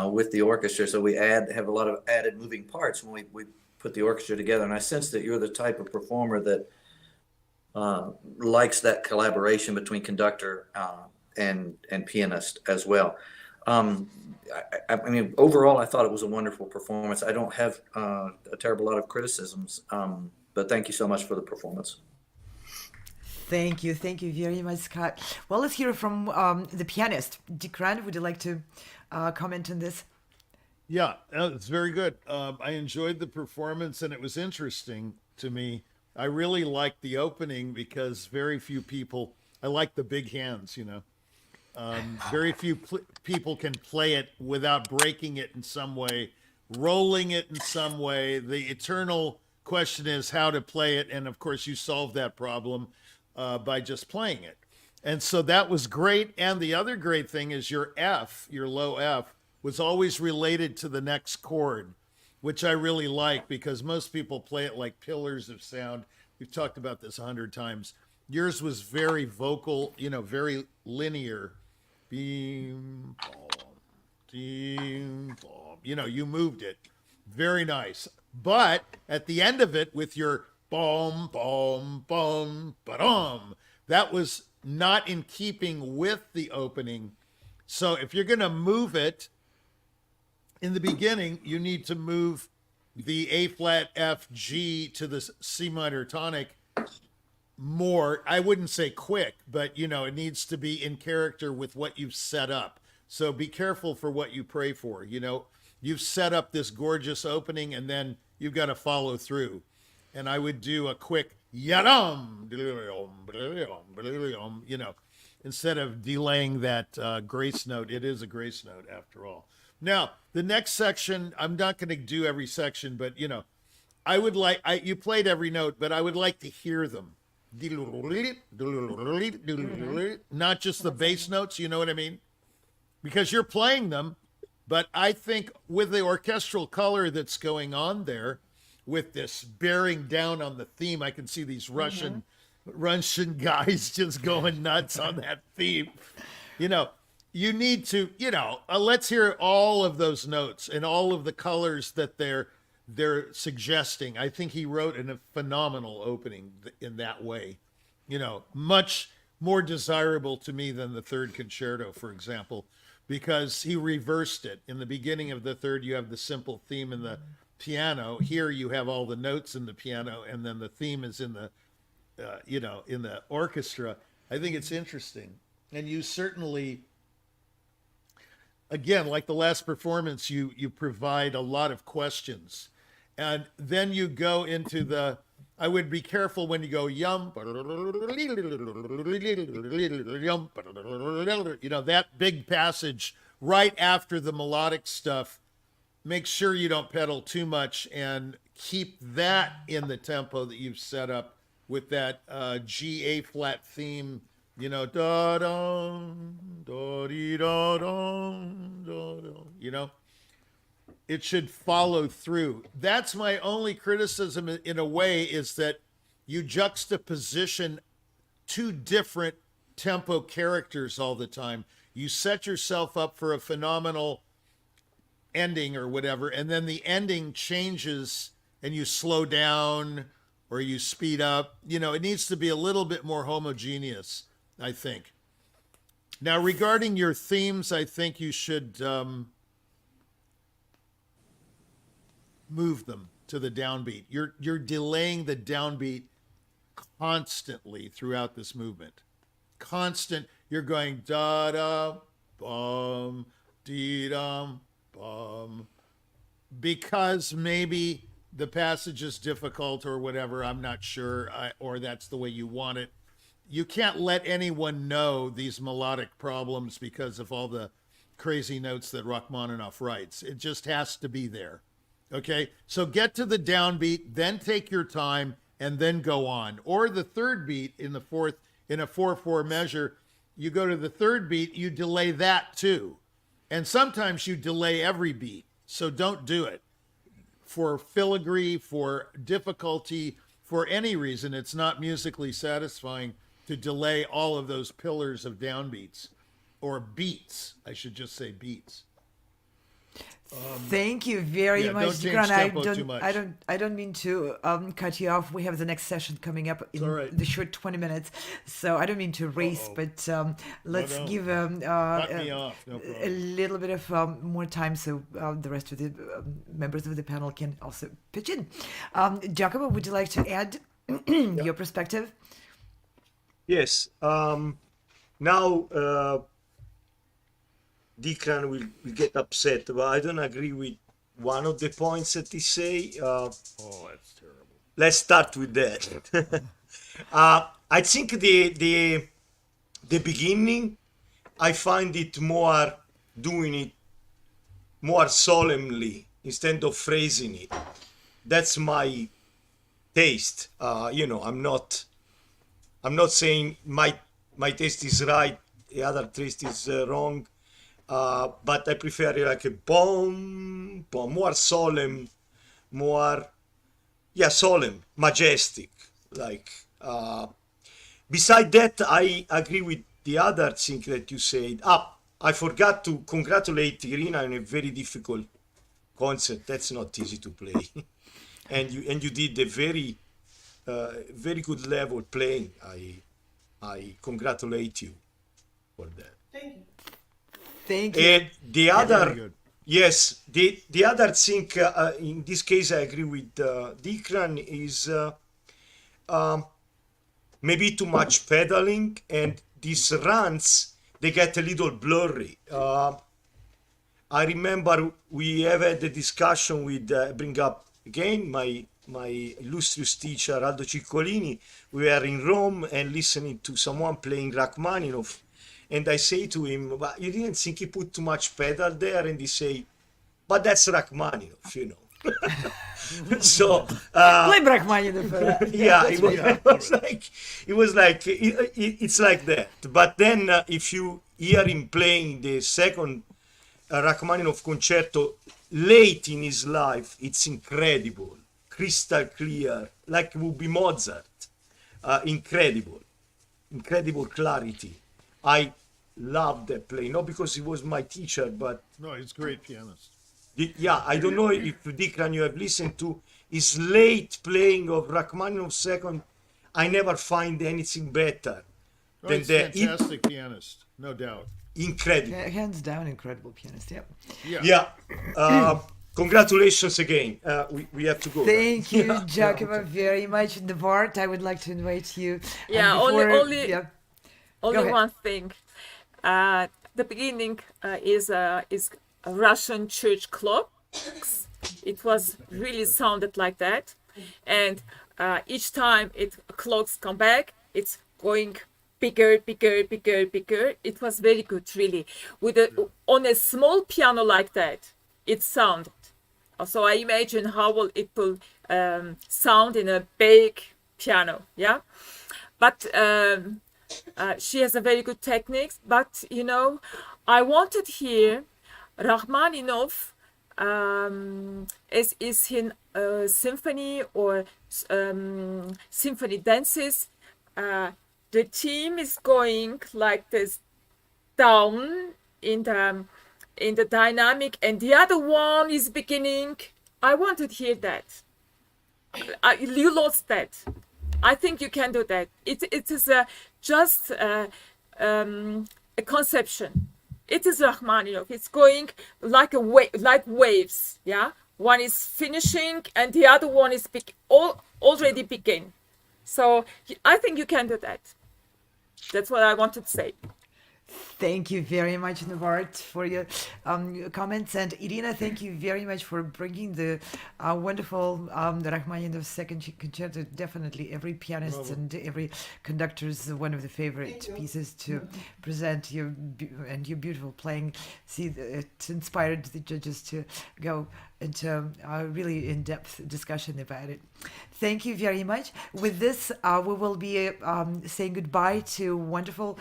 with the orchestra. So we have a lot of added moving parts when we put the orchestra together. And I sense that you're the type of performer that likes that collaboration between conductor and pianist as well. I mean, overall, I thought it was a wonderful performance. I don't have a terrible lot of criticisms, but thank you so much for the performance. Thank you very much, Scott. Well, let's hear from the pianist. Dickran, would you like to comment on this? Yeah, it's very good. I enjoyed the performance, and it was interesting to me. I really liked the opening because very few people, I like the big hands, you know. Very few people can play it without breaking it in some way, rolling it in some way. The eternal question is how to play it. And of course, you solve that problem by just playing it. And so that was great. And the other great thing is your F, your low F, was always related to the next chord, which I really like because most people play it like pillars of sound. We've talked about this 100 times. Yours was very vocal, you know, very linear. Beam, boom, beam, boom. You know, you moved it. Very nice. But at the end of it with your boom, boom, boom, ba-dum, that was not in keeping with the opening. So if you're going to move it, in the beginning, you need to move the A flat F G to the C minor tonic more. I wouldn't say quick, but you know, it needs to be in character with what you've set up. So be careful for what you pray for. You know, you've set up this gorgeous opening and then you've got to follow through. And I would do a quick yadam, you know, instead of delaying that grace note. It is a grace note after all. Now, the next section, I'm not going to do every section, but, you know, I would like, you played every note, but I would like to hear them. Not just the bass notes, you know what I mean? Because you're playing them, but I think with the orchestral color that's going on there, with this bearing down on the theme, I can see these Russian guys just going nuts on that theme. You know, you need to, you know, let's hear all of those notes and all of the colors that they're suggesting. I think he wrote a phenomenal opening in that way. You know, much more desirable to me than the third concerto, for example, because he reversed it. In the beginning of the third, you have the simple theme in the piano. Here you have all the notes in the piano, and then the theme is in the, you know, in the orchestra. I think it's interesting. And you certainly, again, like the last performance, you provide a lot of questions. And then you go into the, I would be careful when you go yum, you know, that big passage right after the melodic stuff. Make sure you don't pedal too much and keep that in the tempo that you've set up with that G A flat theme. You know, da dum, da dee da dum, da dum. You know, it should follow through. That's my only criticism in a way, is that you juxtaposition two different tempo characters all the time. You set yourself up for a phenomenal ending or whatever, and then the ending changes and you slow down or you speed up. You know, it needs to be a little bit more homogeneous, I think. Now, regarding your themes, I think you should move them to the downbeat. You're delaying the downbeat constantly throughout this movement. Constant. You're going da da bum dee dum bum, because maybe the passage is difficult or whatever. I'm not sure, or that's the way you want it. You can't let anyone know these melodic problems because of all the crazy notes that Rachmaninoff writes. It just has to be there. Okay, so get to the downbeat, then take your time, and then go on. Or the third beat in the fourth, in a 4/4 measure, you go to the third beat, you delay that too. And sometimes you delay every beat, so don't do it. For filigree, for difficulty, for any reason, it's not musically satisfying to delay all of those pillars of downbeats, or beats. I should just say beats. Thank you very much, don't change Dickran. tempo too much. I don't mean to cut you off. We have the next session coming up in all right. the short 20 minutes, so I don't mean to race, but let's No. give Cut me off. No a problem. little bit of more time so the rest of the members of the panel can also pitch in. Giacomo, would you like to add your perspective? Yes. Now Dickran will get upset, but I don't agree with one of the points that he say. Oh, that's terrible. Let's start with that. I think the beginning, I find it more doing it more solemnly instead of phrasing it. That's my taste. I'm not saying my taste is right, the other taste is wrong. But I prefer like a boom, more solemn, solemn, majestic. Like, beside that, I agree with the other thing that you said. I forgot to congratulate Irina on a very difficult concert. That's not easy to play, and you did a very, very good level playing. I congratulate you for that. Thank you. Thank you. And the other, good. yes, the other thing, in this case, I agree with Dickran, is maybe too much pedaling, and these runs, they get a little blurry. I remember we have had a discussion with, bring up again, my illustrious teacher, Aldo Ciccolini. We were in Rome and listening to someone playing Rachmaninoff. And I say to him, but you didn't think he put too much pedal there? And he say, but that's Rachmaninoff, you know. So Play Rachmaninoff. yeah, it was like it's like that. But then if you hear him playing the second Rachmaninoff concerto late in his life, it's incredible, crystal clear, like it would be Mozart. Incredible clarity. I love that play, not because he was my teacher, but No, he's a great pianist. I don't know if Dickran you have listened to his late playing of Rachmaninoff's second. I never find anything better Oh, than he's a the fantastic pianist, no doubt. incredible. Hands down, incredible pianist. Yep. Yeah. Congratulations again. We have to go. Thank you, Giacomo, very much. Bart, I would like to invite you. Yeah, And only Go ahead. one thing. The beginning is a Russian church clocks. It was really sounded like that, and each time clocks come back, it's going bigger. It was very good, really. On a small piano like that, it sounded. So I imagine how it will sound in a big piano. Yeah, but. She has a very good techniques, but I wanted here Rachmaninoff is in symphony or symphony dances. The theme is going like this down in the in the dynamic, and the other one is beginning. I want to hear that. You lost that. I think you can do that. It is just a conception. It is Rachmaninoff. It's going like like waves. Yeah, one is finishing and the other one is already begin. So I think you can do that. That's what I wanted to say. Thank you very much, Novart, for your comments. And Irina, thank you very much for bringing the wonderful Rachmaninoff second concerto. Definitely every pianist and every conductor is one of the favorite pieces to present your beautiful playing. See, it inspired the judges to go into a really in-depth discussion about it. Thank you very much. With this, we will be saying goodbye to wonderful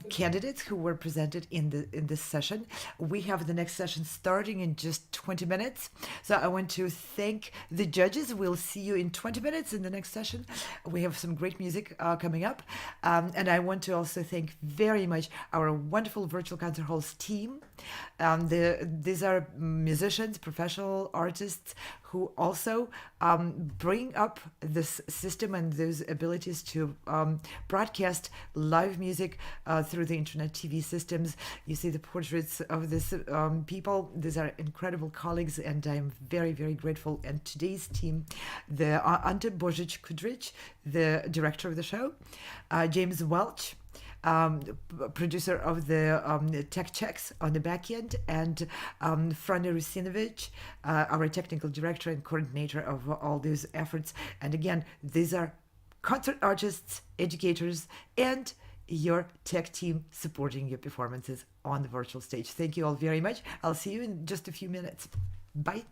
candidates who were presented in this session. We have the next session starting in just 20 minutes. So I want to thank the judges. We'll see you in 20 minutes in the next session. We have some great music coming up. And I want to also thank very much our wonderful Virtual Concert Halls team. These are musicians, professional artists who also bring up this system and those abilities to broadcast live music through the internet TV systems. You see the portraits of these people. These are incredible colleagues, and I'm very, very grateful. And today's team, the Ante Božić-Kudrić, the director of the show, James Welch, producer of the tech checks on the back end, and Frane Rusinovic, our technical director and coordinator of all these efforts. And again, these are concert artists, educators, and your tech team supporting your performances on the virtual stage. Thank you all very much. I'll see you in just a few minutes. Bye.